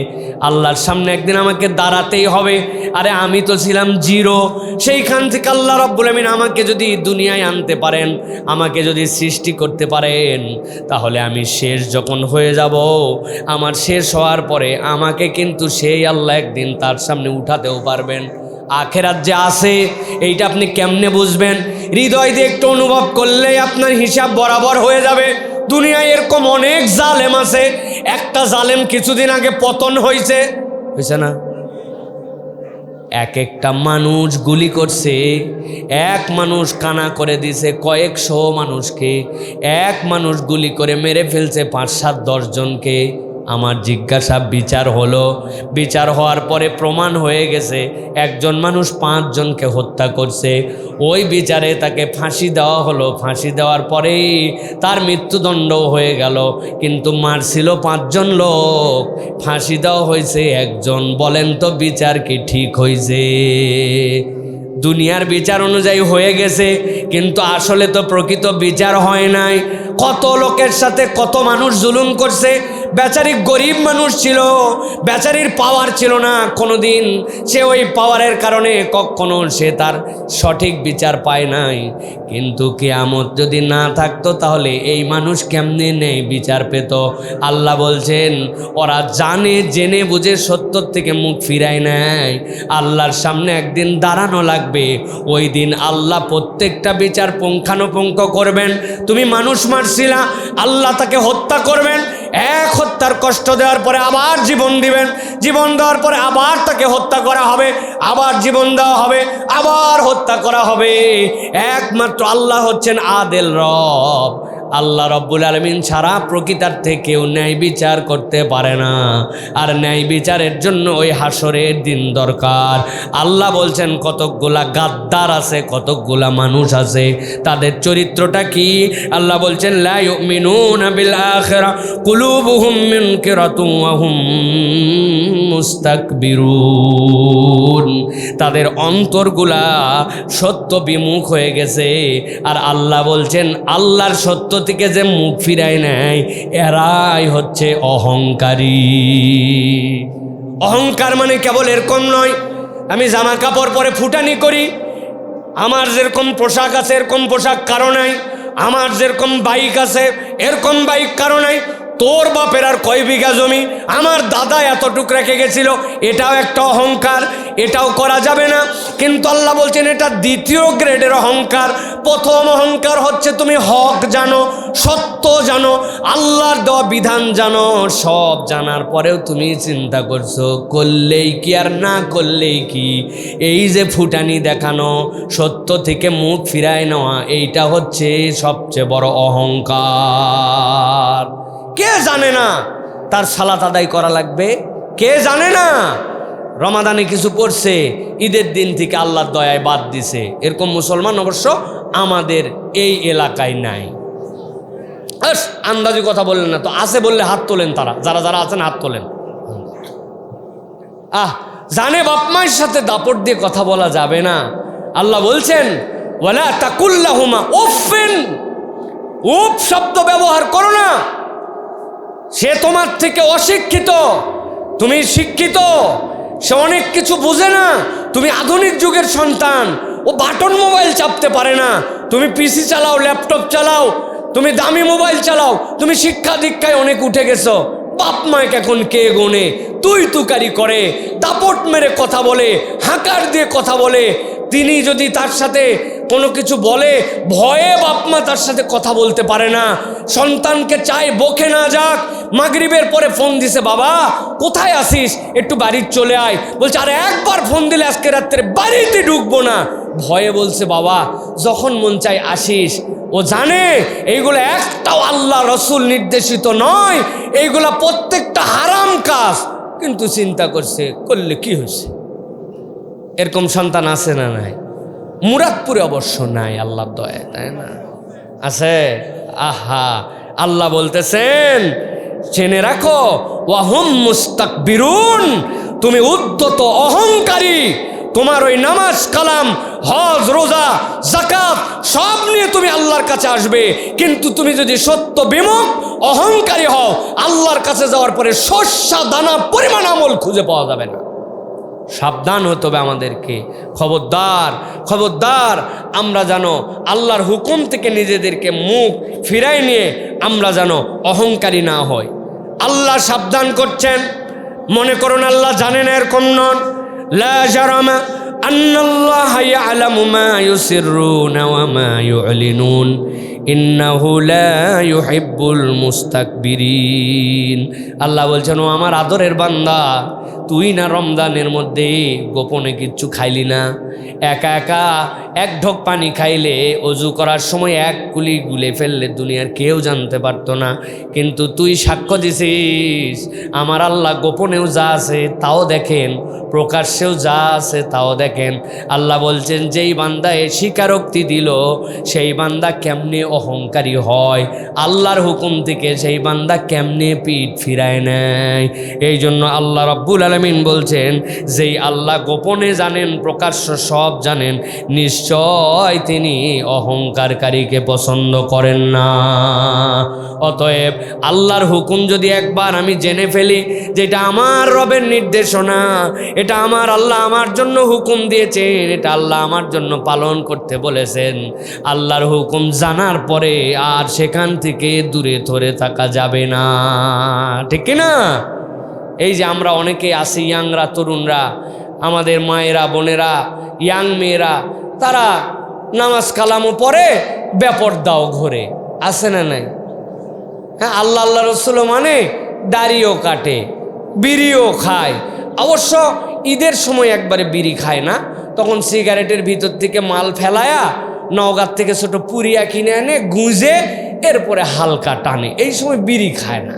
আল্লাহর সামনে একদিন আমাকে দাঁড়াতেই হবে। আরে আমি তো ছিলাম জিরো, সেইখান থেকে আল্লাহ রাব্বুল আমিন আমাকে যদি দুনিয়ায় আনতে পারেন, আমাকে যদি সৃষ্টি করতে পারেন, তাহলে আমি শেষ যখন হয়ে যাব, আমার শেষ হওয়ার পরে আমাকে কিন্তু সেই আল্লাহ একদিন তার সামনে উঠাতেও পারবেন। আখেরাত যে আছে এইটা আপনি কেমনে বুঝবেন? হৃদয় দিয়ে একটু অনুভব করলেই আপনার হিসাব বরাবর হয়ে যাবে। দুনিয়ায় এরকম অনেক জালেম আছে, একটা জালেম কিছুদিন আগে পতন হয়েছে না? এক একটা মানুষ গুলি করছে, এক মানুষ কানা করে দিছে কয়েকশো মানুষকে, এক মানুষ গুলি করে মেরে ফেলছে 5-7-10 জনকে। আমার জিজ্ঞাসা বিচার হলো, বিচার হওয়ার পরে প্রমাণ হয়ে গেছে একজন মানুষ 5 জনকে হত্যা করছে। ওই বিচারে তাকে ফাঁসি দেওয়া হলো, ফাঁসি দেওয়ার পরেই তার মৃত্যুদণ্ড হয়ে গেল, কিন্তু মারছিল 5 জন লোক, ফাঁসি দেওয়া হয়েছে 1 জন। বলেন তো বিচার কি ঠিক হয়েছে? দুনিয়ার বিচার অনুযায়ী হয়ে গেছে, কিন্তু আসলে তো প্রকৃত বিচার হয় নাই। কত লোকের সাথে কত মানুষ জুলুম করছে। বেচারি গরিব মানুষ ছিল, বেচারির পাওয়ার ছিল না কোনোদিন, সে ওই পাওয়ারের কারণে কখনো সে তার সঠিক বিচার পায় নাই। কিন্তু কিয়ামত যদি না থাকতো তাহলে এই মানুষ কেমনে নেই বিচার পেত? আল্লাহ বলছেন ওরা জানে জেনে বুঝে সত্যর থেকে মুখ ফিরায় নেয়। আল্লাহর সামনে একদিন দাঁড়ানো লাগবে, ওই দিন আল্লাহ প্রত্যেকটা বিচার পুঙ্খানুপুঙ্খ করবেন। তুমি মানুষ মারছিলা, আল্লাহ তাকে হত্যা করবেন। এক হত্যার কষ্ট দেওয়ার পরে আবার জীবন দিবেন, জীবন দেওয়ার পরে আবার তাকে হত্যা করা হবে, আবার জীবন দেওয়া হবে, আবার হত্যা করা হবে। একমাত্র আল্লাহ হচ্ছেন আদেল রব। আল্লাহ রব্বুল আলামিন ছাড়া প্রকৃতার্থে কেউ ন্যায় বিচার করতে পারে না, আর ন্যায় বিচারের জন্য ওই হাসরের দিন দরকার। আল্লাহ বলছেন কতকগুলা গাদ্দার আছে, কতকগুলা মানুষ আছে, তাদের চরিত্রটা কি? আল্লাহ বলছেন লা ইউমিনুনা বিল আখিরাহ কুলুবুহুম মুনকিরাতুন ওয়া হুম মুস্তাকবিরুন, তাদের অন্তরগুলা সত্য বিমুখ হয়ে গেছে। আর আল্লাহ বলছেন আল্লাহর সত্য থেকে যে মুখ ফিরায় নেয় এরাই হচ্ছে অহংকারী। অহংকার মানে কেবল এরকম নয় আমি জামা কাপড় পরে ফুটানি করি, আমার যেরকম পোশাক আছে এরকম পোশাক কারো নাই, আমার যেরকম বাইক আছে এরকম বাইক কারো নাই, তোর বাপের আর কয় বিঘা জমি, আমার দাদা এতটুক রেখে গেছিল, এটাও একটা অহংকার, এটাও করা যাবে না। কিন্তু আল্লাহ বলছেন এটা দ্বিতীয় গ্রেডের অহংকার। প্রথম অহংকার হচ্ছে তুমি হক জানো, সত্য জানো, আল্লাহর দেওয়া বিধান জানো, সব জানার পরেও তুমি চিন্তা করছো করলেই কি আর না করলেই কি। এই যে ফুটানি দেখানো, সত্য থেকে মুখ ফিরায় নেওয়া, এইটা হচ্ছে সবচেয়ে বড় অহংকার। কে জানে না তার সালাত আদায় করা লাগবে? কে জানে না রমাদানে কিছু পড়ছে, ঈদের দিন থেকে আল্লাহর দয়ায় বাদ দিছে? এরকম মুসলমান অবশ্য আমাদের এই এলাকায় নাই। আন্দাজি কথা বললেন না তো, আছে বললে হাত তোলেন, তারা যারা যারা আছেন হাত তোলেন। জানে বাপমায়ের সাথে দাপট দিয়ে কথা বলা যাবে না। আল্লাহ বলছেন ওয়ালা তাকুল্লাহুমা উফিন, উফ শব্দ ব্যবহার করো না। সে তোমার থেকে অশিক্ষিত, তুমি শিক্ষিত, সে অনেক কিছু বুঝে না। তুমি আধুনিক যুগের সন্তান, ও বাটন মোবাইল চাপতে পারে না। তুমি পিসি চালাও, ল্যাপটপ চালাও, তুমি দামি মোবাইল চালাও, তুমি শিক্ষা দীক্ষায় অনেক উঠে গেছো। বাপ মাকে এখন কে গোনে? তুই তুকারি করে, দাপট মেরে কথা বলে, হাঁকার দিয়ে কথা বলে। তিনি যদি তার সাথে কোনো কিছু বলে, ভয়ে বাপমা তার সাথে কথা বলতে পারে না। সন্তানকে চাই বকে না যাক। মাগরিবের পরে ফোন দিছে, বাবা কোথায় আসিস, একটু বাড়ি চলে আয়। বলছে আর একবার ফোন দিলে আজকে রাত্রে বাড়িতে ঢুকবো না। ভয়ে বলছে, বাবা যখন মন চাই আসিস। ও জানে এইগুলো একটাও আল্লাহ রসুল নির্দেশিত নয়, এইগুলা প্রত্যেকটা হারাম কাজ। কিন্তু চিন্তা করছে, করলে কি হয়েছে? এরকম সন্তান আছে না নাই? মুরাদপুরে অবশ্য নাই, আল্লাহর দয়ায়, তাই না? আছে। আহা, আল্লাহ বলতেছেন জেনে রাখো, ওয়াহুম মুস্তাকবিরুন, তুমি উদ্যত অহংকারী। তোমার ওই নামাজ কালাম হজ রোজা যাকাত সব নিয়ে তুমি আল্লাহর কাছে আসবে, কিন্তু তুমি যদি সত্য বিমুখ অহংকারী হও, আল্লাহর কাছে যাওয়ার পরে শস্যা দানা পরিমাণ আমল খুঁজে পাওয়া যাবে না। সাবধান হতে হবে আমাদেরকে। খবরদার, খবরদার, আমরা যেন আল্লাহর হুকুম থেকে নিজেদেরকে মুখ ফিরাই নিয়ে আমরা যেন অহংকারী না হই। আল্লাহ সাবধান করছেন, মনে করুন আল্লাহ জানেন এরকম নন। লা জারামা আন্নাল্লাহা ইয়ালামু মা ইউসিররুনা ওয়া মা ইউলিনুন ইন্নাহু লা ইউহিব্বুল মুস্তাকবিরিন। আল্লাহ বলছেন, ও আমার আদরের বান্দা, তুই না রমজানের মধ্যে গোপনে কিচ্ছু খাইলি না, একা একা এক ঢোক পানি খাইলে অজু করার সময় এক কুলি গুলে ফেললে দুনিয়ার কেউ জানতে পারতো না, কিন্তু তুই সাক্ষ্য দিছিস আমার আল্লাহ গোপনেও যা আছে তাও দেখেন, প্রকাশ্যেও যা আছে তাও দেখেন। আল্লাহ বলছেন, যেই বান্দা এ স্বীকারোক্তি দিল সেই বান্দা কেমনে অহংকারী হয়, আল্লাহর হুকুম থেকে সেই বান্দা কেমনে পিঠ ফিরায় নেয়। এই জন্য আল্লাহ রাব্বুল আলামিন বলছেন, যেই আল্লাহ গোপনে জানেন প্রকাশ্য সব জানেন, নিশ্চয় তিনি অহংকারকারীকে পছন্দ করেন না। অতএব আল্লাহর হুকুম যদি একবার আমি জেনে ফেলি যেটা আমার রবের নির্দেশনা, এটা আমার আল্লাহ আমার জন্য হুকুম দিয়েছেন, এটা আল্লাহ আমার জন্য পালন করতে বলেছেন, আল্লাহর হুকুম জানার পরে আর সেখান থেকে দূরে ধরে থাকা যাবে না, ঠিক কি না? এই যে আমরা অনেকে আছি, ইয়াংরা, তরুণরা, আমাদের মায়েরা বোনেরা, ইয়াং মেয়েরা, তারা নামাজ কালামও পড়ে, বেপরদাও ঘোরে, আছে না নাই? হ্যাঁ, আল্লাহ আল্লাহ রসুল মানে দাড়িও কাটে, বিড়িও খায়। অবশ্য ঈদের সময় একবারে বিড়ি খায় না, তখন সিগারেটের ভিতর থেকে মাল ফেলায়া নওগাঁ থেকে ছোট পুরিয়া কিনে এনে গুঁজে এরপরে হালকা টানে, এই সময় বিড়ি খায় না।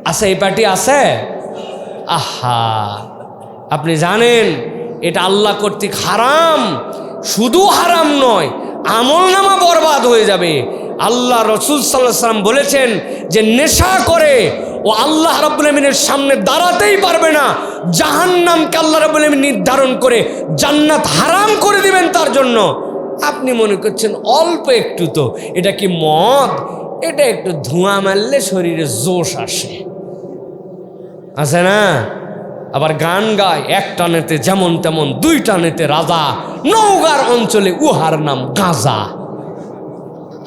আছে, এই পার্টি আছে। আহা, আপনি জানেন এটা আল্লাহ কর্তৃক হারাম। শুধু হারাম নয়, আমল নামা বরবাদ হয়ে যাবে। আল্লাহ রসুল সাল্লাল্লাহু আলাইহি ওয়াসাল্লাম বলেছেন যে নেশা করে ও আল্লাহ রাব্বুল আমিনের সামনে দাঁড়াতেই পারবে না। জাহান্নামকে আল্লাহ রাব্বুল আমিন নির্ধারণ করে জান্নাত হারাম করে দিবেন তার জন্য। আপনি মনে করছেন অল্প একটু, তো এটা কি মদ? এটা একটু ধোঁয়া মারলে শরীরে জোশ আসে, আছে না? আবার গান গায়, এক টানেতে যেমন তেমন, দুই টানেতে রাজা, নওগাঁর অঞ্চলে উহার নাম গাঁজা।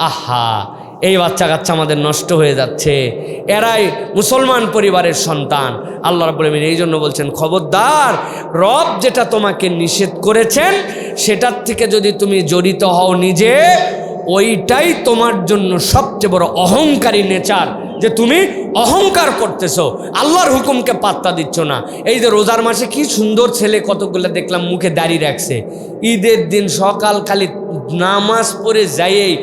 আহা, এই বাচ্চা কাচ্চা আমাদের নষ্ট হয়ে যাচ্ছে, এরাই মুসলমান পরিবারের সন্তান। আল্লাহ রাব্বুল আমিন এই জন্য বলছেন, খবরদার, রব যেটা তোমাকে নিষেধ করেছেন সেটার থেকে যদি তুমি জড়িত হও নিজে, ওইটাই তোমার জন্য সবচেয়ে বড় অহংকারী নেচার, যে তুমি অহংকার করতেছো, আল্লাহর হুকুমকে পাত্তা দিচ্ছ না। এই যে রোজার মাসে কি সুন্দর ছেলে কতগুলো দেখলাম মুখে দাড়ি রাখছে, ঈদের দিন সকাল খালি নামাজ পড়ে যাইয়েই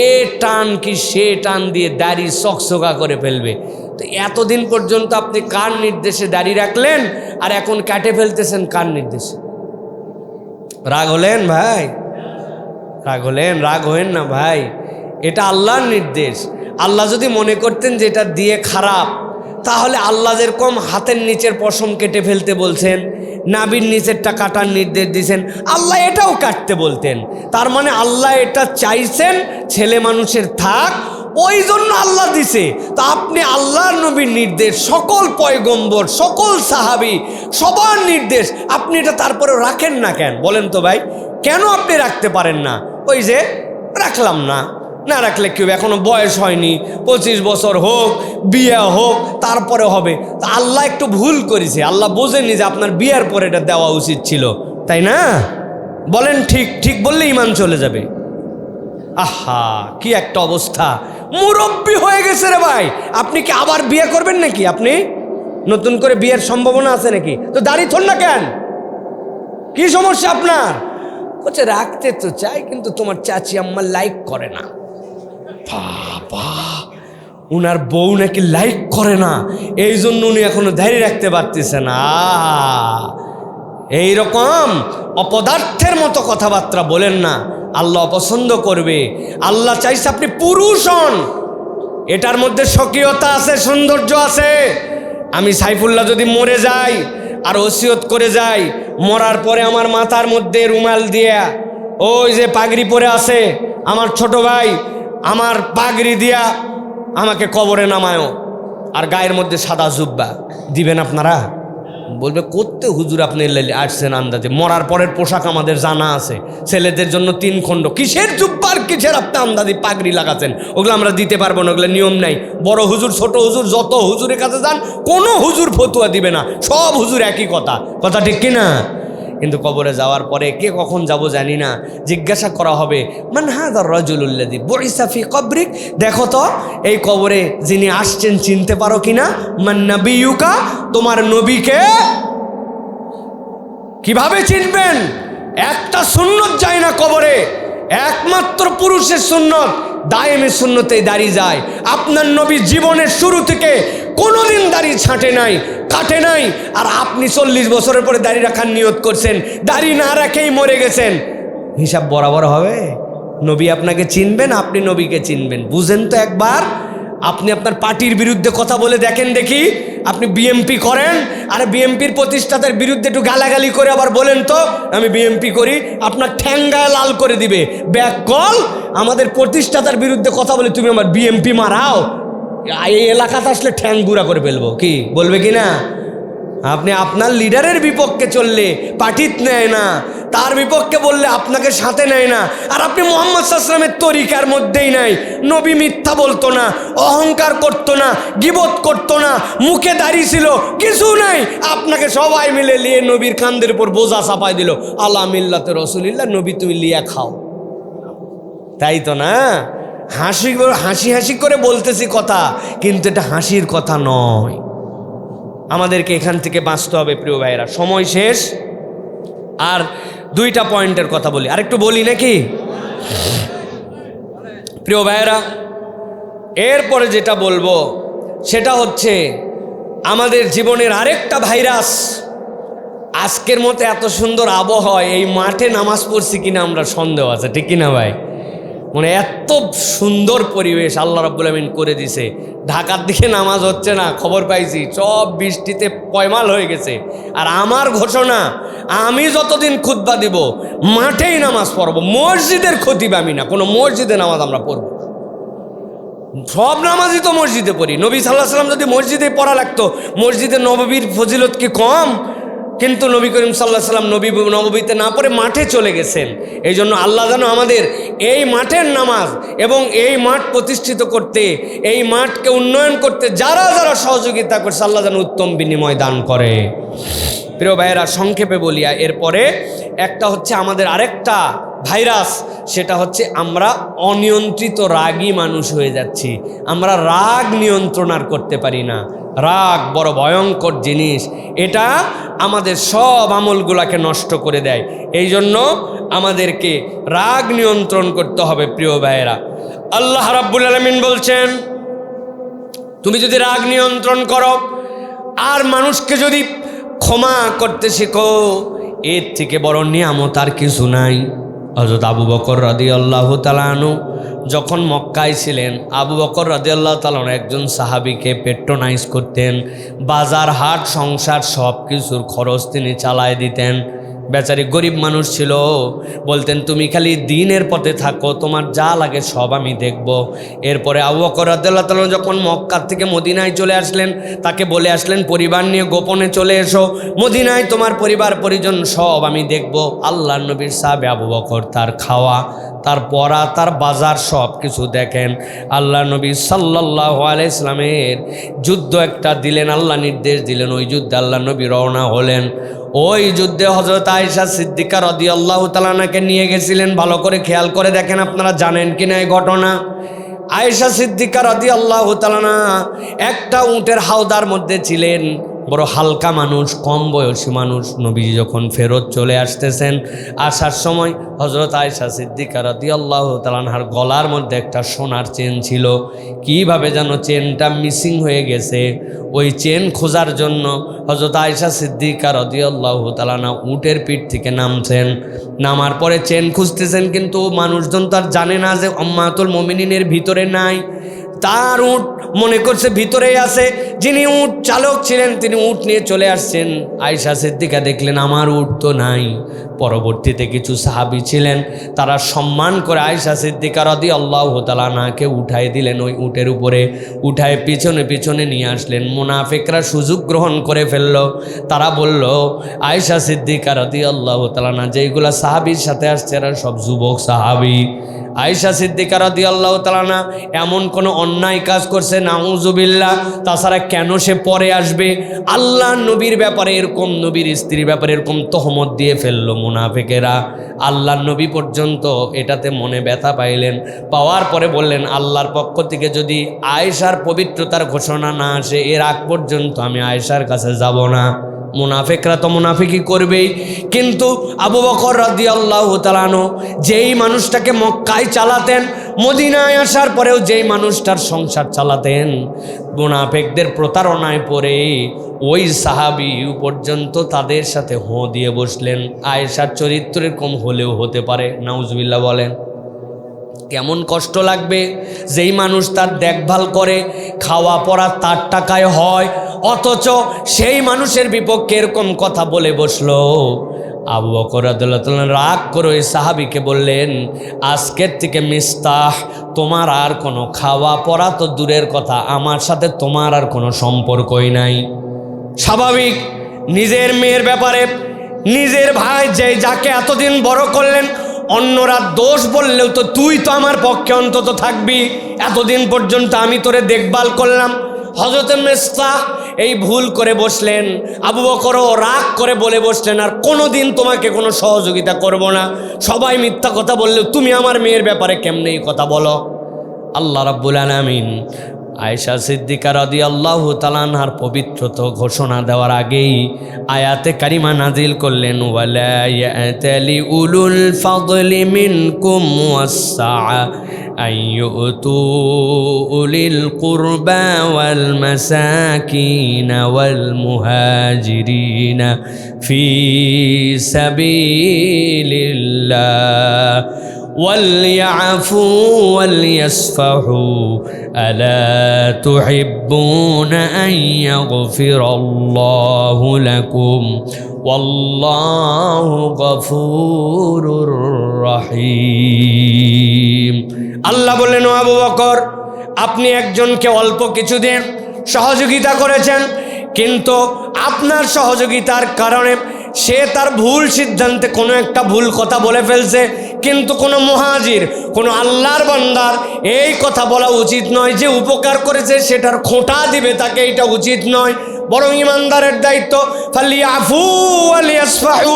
এ টান কি সে টান দিয়ে দাড়ি চকচকা করে ফেলবে। তো এতদিন পর্যন্ত আপনি কার নির্দেশে দাড়ি রাখলেন, আর এখন কাটে ফেলতেছেন কার নির্দেশে? রাগ হলেন ভাই? রাগ হলেন? রাগ হবেন না ভাই, এটা আল্লাহর নির্দেশ। আল্লাহ যদি মনে করতেন যে এটা দিয়ে খারাপ, তাহলে আল্লাহ যেরকম হাতের নিচের পশম কেটে ফেলতে বলছেন, নাভির নিচেরটা কাটার নির্দেশ দিয়েছেন, আল্লাহ এটাও কাটতে বলতেন। তার মানে আল্লাহ এটা চাইছেন ছেলে মানুষের থাক, ওই জন্য আল্লাহ দিছে। তা আপনি আল্লাহর নবীর নির্দেশ, সকল পয়গম্বর, সকল সাহাবী, সবার নির্দেশ, আপনি এটা তারপরে রাখেন না কেন? বলেন তো ভাই, কেন আপনি রাখতে পারেন না? ওই যে রাখলাম না, না রাখলে কি হবে? এখনো বয়স হয়নি, 25 বছর হোক, বিয়ে হোক, তারপরে হবে। তা আল্লাহ একটু ভুল করেছে, আল্লাহ বোঝেনি যে আপনার বিয়ের পরে এটা দেওয়া উচিত ছিল, তাই না? বলেন ঠিক ঠিক বললে ইমান চলে যাবে। আহা, কি একটা অবস্থা! মুরব্বি হয়ে গেছে রে ভাই, আপনি কি আবার বিয়ে করবেন নাকি? আপনি নতুন করে বিয়ের সম্ভাবনা আছে নাকি? তো দাড়ি থন না কেন? কি সমস্যা আপনার? বলছে রাখতে তো চাই, কিন্তু তোমার চাচি আম্মা লাইক করে না। বাবা, উনার বউ নাকি লাইক করে না, এই জন্য উনি এখনো দাড়ি রাখতে পারতেছে না। এইরকম অপদার্থের মতো কথাবার্তা বলেন না, আল্লাহ অপছন্দ করবে। আল্লাহ চাইছে আপনি পুরুষ হন, এটার মধ্যে স্বকীয়তা আছে, সৌন্দর্য আছে। আমি সাইফুল্লাহ যদি মরে যাই আর ওসিয়ত করে যাই, মরার পরে আমার মাথার মধ্যে রুমাল দিয়া, ওই যে পাগড়ি পরে আছে আমার ছোট ভাই, আমার পাগড়ি দিয়া আমাকে কবরে নামায়ও, আর গায়ের মধ্যে সাদা জুব্বা দিবেন আপনারা? বলবে করতে হুজুর আপনি আসছেন আন্দাজে, মরার পরের পোশাক আমাদের জানা আছে, ছেলেদের জন্য 3 খণ্ড, কিসের জুব্বার কিসের আপনি আন্দাজে পাগড়ি লাগাচ্ছেন? ওগুলো আমরা দিতে পারবো না, ওগুলো নিয়ম নাই। বড় হুজুর ছোট হুজুর যত হুজুরের কাছে যান, কোনো হুজুর ফতুয়া দিবে না, সব হুজুর একই কথা, কথা ঠিক কিনা? কিন্তু কবরে যাওয়ার পরে কে কখন যাব জানি না, জিজ্ঞাসা করা হবে মান হাযার রাজুলুল্লাযী বুইসা ফি কবরিক, দেখো তো এই কবরে যিনি আসছেন চিনতে পারো কিনা? মান নাবিয়ুকা, তোমার নবীকে কিভাবে চিনবেন? একটা সুন্নত যায় না কবরে, একমাত্র পুরুষের সুন্নত, দায়েমের সুন্নতেই দাড়ি যায়। আপনার নবী জীবনের শুরু থেকে কোনোদিন দাড়ি ছাঁটে নাই, কাটে নাই, আর আপনি 40 বছরের পরে দাড়ি রাখার নিয়ত করছেন, দাড়ি না রাখেই মরে গেছেন, হিসাব বরাবর হবে? নবী আপনাকে চিনবেন, আপনি নবীকে চিনবেন? বুঝেন তো একবার। আপনি আপনার পার্টির বিরুদ্ধে কথা বলে দেখেন দেখি, আপনি বিএমপি করেন, আর বিএমপির প্রতিষ্ঠাতার বিরুদ্ধে একটু গালাগালি করে আবার বলেন তো আমি বিএমপি করি, আপনার ঠ্যাঙ্গায় লাল করে দিবে। ব্যাক কল, আমাদের প্রতিষ্ঠাতার বিরুদ্ধে কথা বলে তুমি আমার বিএমপি মারাও, এই এলাকাতে আসলে ঠ্যাং গুঁড়া করে ফেলবো, কি বলবে কি না? আপনি আপনার লিডারের বিপক্ষে চললে পার্টিত নেয় না, তার বিপক্ষে বললে আপনাকে সাথে নেয় না, আর আপনি মুহাম্মদ সাল্লাল্লাহু আলাইহি ওয়াসাল্লামের তরিকার মধ্যেই নাই। নবী মিথ্যা বলতো না, অহংকার করতো না, গীবত করতো না, মুখে দাঁড়িয়ে ছিল, কিছু নাই, আপনাকে সবাই মিলে নিয়ে নবীর কাঁধের উপর বোঝা চাপাই দিল, আলা মিল্লাতে রাসূলিল্লাহ, নবী তুমি লিয়া খাও। তাই তো না? হাসি হাসি হাসি করে বলতেছি কথা, কিন্তু এটা হাসির কথা নয়। আমাদেরকে এখান থেকে বাঁচতে হবে প্রিয় ভাইয়েরা, সময় শেষ। আর 2টা পয়েন্টের কথা বলি, আরেকটু বলি নাকি প্রিয় ভাইয়েরা? এরপরে যেটা বলবো সেটা হচ্ছে আমাদের জীবনের আরেকটা ভাইরাস। আজকের মতো এত সুন্দর আবহাওয়া, এই মাঠে নামাজ পড়ছি কিনা আমরা সন্দেহ আছে, ঠিক কিনা ভাই? মানে এত সুন্দর পরিবেশ আল্লাহ রাব্বুল আমিন করে দিছে। ঢাকার দিকে নামাজ হচ্ছে না, খবর পাইছি, সব বৃষ্টিতে পয়মাল হয়ে গেছে। আর আমার ঘোষণা, আমি যতদিন খুতবা দিব মাঠেই নামাজ পড়ব, মসজিদের খতিব আমি না, কোনো মসজিদে নামাজ আমরা পড়ব। সব নামাজই তো মসজিদে পড়ি। নবী সাল্লাল্লাহু আলাইহি ওয়াসাল্লাম যদি মসজিদে পড়া লাগতো, মসজিদে নববীর ফজিলত কি কম? কিন্তু নবী করিম সাল্লাল্লাহু আলাইহি ওয়াসাল্লাম নববীতে না পড়ে মাঠে চলে গেছেন। এই জন্য আল্লাহ যেন আমাদের এই মাঠের নামাজ এবং এই মাঠ প্রতিষ্ঠিত করতে, এই মাঠকে উন্নয়ন করতে যারা যারা সহযোগিতা করছে, আল্লাহ যেন উত্তম বিনিময় দান করে। প্রিয় ভাইয়েরা, সংক্ষেপে বলিয়া, এরপরে একটা হচ্ছে আমাদের আরেকটা ভাইরাস, সেটা হচ্ছে আমরা অনিয়ন্ত্রিত রাগী মানুষ হয়ে যাচ্ছি। আমরা রাগ নিয়ন্ত্রণ আর করতে পারি না। রাগ বড় ভয়ঙ্কর জিনিস, এটা আমাদের সব আমলগুলাকে নষ্ট করে দেয়। এই জন্য আমাদেরকে রাগ নিয়ন্ত্রণ করতে হবে প্রিয় ভাইয়েরা। আল্লাহ রাব্বুল আলামিন বলছেন, তুমি যদি রাগ নিয়ন্ত্রণ করো আর মানুষকে যদি ক্ষমা করতে শেখো, এর থেকে বড় নিয়ামত আর কিছু নাই। হযরত আবু বকর রাদিয়াল্লাহু তাআলা আনহু যখন মক্কায় ছিলেন, আবু বকর রাদিয়াল্লাহু তাআলা একজন সাহাবীকে পেট্রোনাইজ করতেন, বাজার হাট সংসার সব কিছুর খরচ তিনি চালায় দিতেন। বেচারি গরিব মানুষ ছিল, বলতেন তুমি খালি দ্বীনের পথে থাকো, তোমার যা লাগে সব আমি দেখব। এরপরে আবু বকর রাদিয়াল্লাহু তাআলা যখন মক্কা থেকে মদিনায় চলে আসলেন, তাকে বলে আসলেন পরিবার নিয়ে গোপনে চলে এসো, মদিনায় তোমার পরিবার পরিজন সব আমি দেখব। আল্লাহর নবীর সাহাবে আবু বকর তার খাওয়া, তার পড়া, তার বাজার সব কিছু দেখেন। আল্লাহ নবী সাল্লাল্লাহু আলাইহি ইসলামের যুদ্ধ একটা দিলেন, আল্লাহ নির্দেশ দিলেন, ওই যুদ্ধে আল্লাহ নবী রওনা হলেন। ওই যুদ্ধে হযরত আয়েশা সিদ্দিকা রাদিয়াল্লাহু তাআলা আনহাকে নিয়ে গেছিলেন। ভালো করে খেয়াল করে দেখেন, আপনারা জানেন কিনা এই ঘটনা। আয়েশা সিদ্দিকা রাদিয়াল্লাহু তাআলা আনহা একটা উটের হাওদার মধ্যে ছিলেন, বড় হালকা মানুষ, কম বয়সী মানুষ। নবীজি যখন ফেরত চলে আসতেছেন, আসার সময় হযরত আয়েশা সিদ্দিকা রাদিয়াল্লাহু তাআলা আনহার গলার মধ্যে একটা সোনার চেন ছিল। কিভাবে যেন চেনটা মিসিং হয়ে গেছে। ওই চেন খোঁজার জন্য হযরত আয়েশা সিদ্দিকা রাদিয়াল্লাহু তাআলা আনহা উটের পিঠ থেকে নামছেন। নামার পরে চেন খুঁজতেছেন, কিন্তু মানুষজন তো আর জানে না যে উম্মাতুল মুমিনিনের ভিতরে নাই। তার উট মনে করছে ভিতরেই আছে। যিনি উট চালক ছিলেন তিনি উট নিয়ে চলে আসছেন। আয়েশা সিদ্দিকা দেখলেন আমার উট তো নাই। পরবর্তীতে কিছু সাহাবী ছিলেন, তারা সম্মান করে আয়েশা সিদ্দিকা রাদিয়াল্লাহু তাআলা আনহাকে উঠাই দিলেন। ওই উটের উপরে উঠায় পিছনে পিছনে নিয়ে আসলেন। মুনাফিকরা সুযোগ গ্রহণ করে ফেলল। তারা বলল আয়েশা সিদ্দিকা রাদিয়াল্লাহু তাআলা আনহা যেইগুলা সাহাবীর সাথে আসছে এরা সব যুবক সাহাবী। আয়েশা সিদ্দিকা রাদিয়াল্লাহু তাআলা আনহা এমন কোনো অন্যায় কাজ করছে নাউজুবিল্লাহ, তাছাড়া কেন সে পরে আসবে? আল্লাহ নবীর ব্যাপারে এরকম, নবীর স্ত্রীর ব্যাপারে এরকম তহমত দিয়ে ফেললো মুনাফিকেরা। আল্লাহ নবী পর্যন্ত এটাতে মনে ব্যথা পাইলেন। পাওয়ার পরে বললেন আল্লাহর পক্ষ থেকে যদি আয়েশার পবিত্রতার ঘোষণা না আসে এর আগ পর্যন্ত আমি আয়েশার কাছে যাব না। মুনাফিকরা তো মুনাফিকই করবেই, কিন্তু আবু বকর রাদিয়াল্লাহু তাআলা আনহু যেই মানুষটাকে মক্কায় চালাতেন, মদিনায় আসার পরেও যেই মানুষটার সংসার চালাতেন, মুনাফিকদের প্রতারণায় পড়ে ওই সাহাবী পর্যন্ত তাদের সাথে হোঁ দিয়ে বসলেন। আয়েশার চরিত্র এরকম হলেও হতে পারে, নাউজুবিল্লাহ বলেন। কেমন কষ্ট লাগবে যেই মানুষ তার দেখভাল করে, খাওয়া পড়া তার টাকায় হয়, অথচ সেই মানুষের বিপক্ষে এরকম কথা বলে বসলো। আবু বকর রাদিয়াল্লাহু তাআলা রাগ করে ওই সাহাবীকে বললেন আজকের থেকে মিস্তাহ, তোমার আর কোনো খাওয়া পড়া তো দূরের কথা, আমার সাথে তোমার আর কোনো সম্পর্কই নাই। স্বাভাবিক, নিজের মেয়ের ব্যাপারে নিজের ভাই যাকে এতদিন বড় করলেন, অন্যরা দোষ বললেও তো তুই তো আমার পক্ষে অন্তত থাকবি, এতদিন পর্যন্ত আমি তোরে দেখভাল করলাম। হযরত মিস্তাহ এই ভুল করে বসলেন। আবু বকরও রাগ করে বলে বসলেন আর কোনোদিন তোমাকে কোনো সহযোগিতা করব না। সবাই মিথ্যা কথা বললেও তুমি আমার মেয়ের ব্যাপারে কেমনে এই কথা বলো? আল্লাহ রাব্বুল আলামিন আয়েশা সিদ্দিকা রাদিয়াল্লাহু তাআলা আনহার পবিত্রতা ঘোষণা দেওয়ার আগেই আয়াতে কারিমা নাজিল করলেন, ওয়ালা ইয়াতালি উলুল ফাদলি মিনকুম ওয়াসসা আইয়ুতু উলিল কুরবা ওয়াল মাসাকিন ওয়াল মুহাজিরিন ফি সাবিলিল্লাহ وَلْيَعْفُوا وَلْيَصْفَحُوا أَلَا تُحِبُّونَ أَنْ يَغْفِرَ اللَّهُ لَكُمْ وَاللَّهُ غَفُورٌ رَحِيمٌ। আল্লাহ বললেন, ও আবু বকর, আপনি একজনকে অল্প কিছুদিন সহযোগিতা করেছেন, কিন্তু আপনার সহযোগিতার কারণে সে তার ভুল সিদ্ধান্তে কোনো একটা ভুল কথা বলে ফেলছে, কিন্তু কোনো মুহাজির, কোনো আল্লাহর বান্দার এই কথা বলা উচিত নয় যে উপকার করেছে সেটার খোঁটা দিবে তাকে, এটা উচিত নয়। বরং ইমানদারের দায়িত্ব ফালিয়াফু ওয়ালিয়াসফাহু,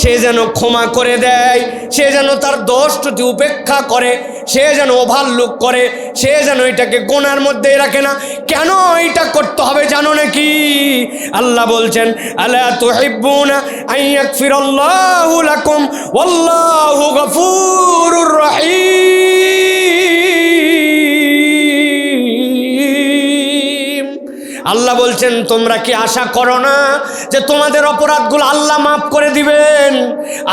সে যেন ক্ষমা করে দেয়, সে যেন তার দোষ ত্রুটি উপেক্ষা করে, সে যেন ওভারলুক করে, সে যেন এটাকে গোনার মধ্যে রাখে না। কেন এটা করতে হবে জানো নাকি? আল্লাহ বলছেন, আলা তুহিব্বুনা আন ইয়াগফিরাল্লাহু লাকুম ওয়াল্লাহু গফুরুর রহিম। আল্লাহ বলছেন, তোমরা কি আশা করো না যে তোমাদের অপরাধগুলো আল্লাহ মাফ করে দিবেন?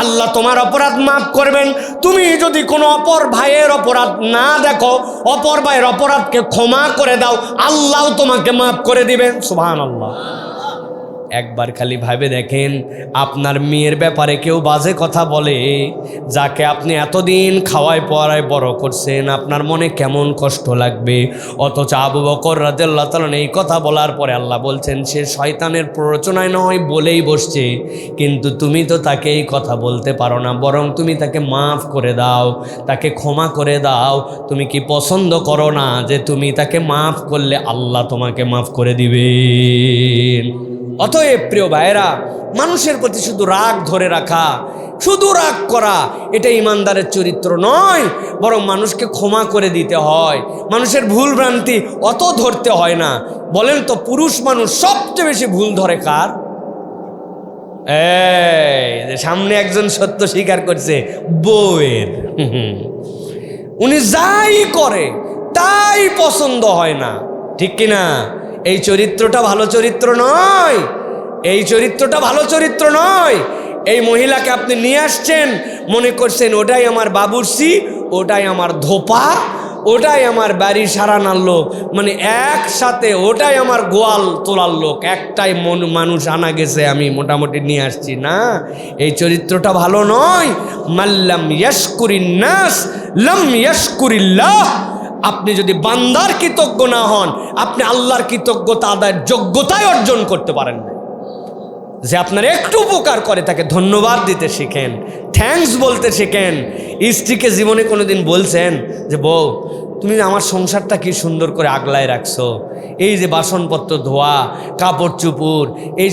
আল্লাহ তোমার অপরাধ মাফ করবেন। তুমি যদি কোনো অপর ভাইয়ের অপরাধ না দেখো, অপর ভাইয়ের অপরাধকে ক্ষমা করে দাও, আল্লাহ তোমাকে মাফ করে দিবেন। সুবহানাল্লাহ। একবার খালি ভাবে দেখেন, আপনার মেয়ের ব্যাপারে কেউ বাজে কথা বলে, যাকে আপনি এতদিন খাওয়ায় পড়ায় বড় করছেন, আপনার মনে কেমন কষ্ট লাগবে। অথচ আবু বকর রাদিয়াল্লাহু তাআলা এই কথা বলার পরে আল্লাহ বলছেন সে শয়তানের প্ররোচনায় নয় বলেই বসছে, কিন্তু তুমি তো তাকে এই কথা বলতে পারো না, বরং তুমি তাকে মাফ করে দাও, তাকে ক্ষমা করে দাও। তুমি কি পছন্দ করো না যে তুমি তাকে মাফ করলে আল্লাহ তোমাকে মাফ করে দিবেন? অতএব প্রিয় ভাইয়েরা, মানুষের প্রতি শুধু রাগ ধরে রাখা, শুধু রাগ করা, এটা ইমানদারের চরিত্র নয়, বরং মানুষকে ক্ষমা করে দিতে হয়। মানুষের ভুল ভ্রান্তি অত ধরতে হয় না। বলেন তো, পুরুষ মানুষ সবচেয়ে বেশি ভুল ধরে কার? এই যে সামনে একজন সত্য স্বীকার করছে, বউয়ের। উনি যাই করে তাই পছন্দ হয় না, ঠিক কিনা? এই চরিত্রটা ভালো চরিত্র নয়, এই চরিত্রটা ভালো চরিত্র নয়। এই মহিলাকে আপনি নিয়ে আসছেন, মনে করছেন ওটাই আমার বাবুর্চি, ওটাই আমার ধোপা, ওটাই আমার বাড়ি সারানার লোক, মানে একসাথে ওটাই আমার গোয়াল তোলার লোক, একটাই মানুষ আনা গেছে, আমি মোটামুটি নিয়ে আসছি না। এই চরিত্রটা ভালো নয়। মাল্লাম ইয়াশকুরিন নাস লাম ইয়াশকুরিল্লাহ। আপনি যদি বান্দার কৃতজ্ঞ না হন, আপনি আল্লাহর কৃতজ্ঞতা আদায়ের যোগ্যতাই অর্জন করতে পারেন না। যে আপনার একটু উপকার করে তাকে ধন্যবাদ দিতে শিখেন, থ্যাঙ্কস বলতে শিখেন। স্ত্রীকে জীবনে কোনোদিন বলছেন যে বউ তুমি আমার সংসারটা কি সুন্দর করে আগলায় রাখছো, এই যে বাসনপত্র ধোয়া, কাপড় চুপুর, এই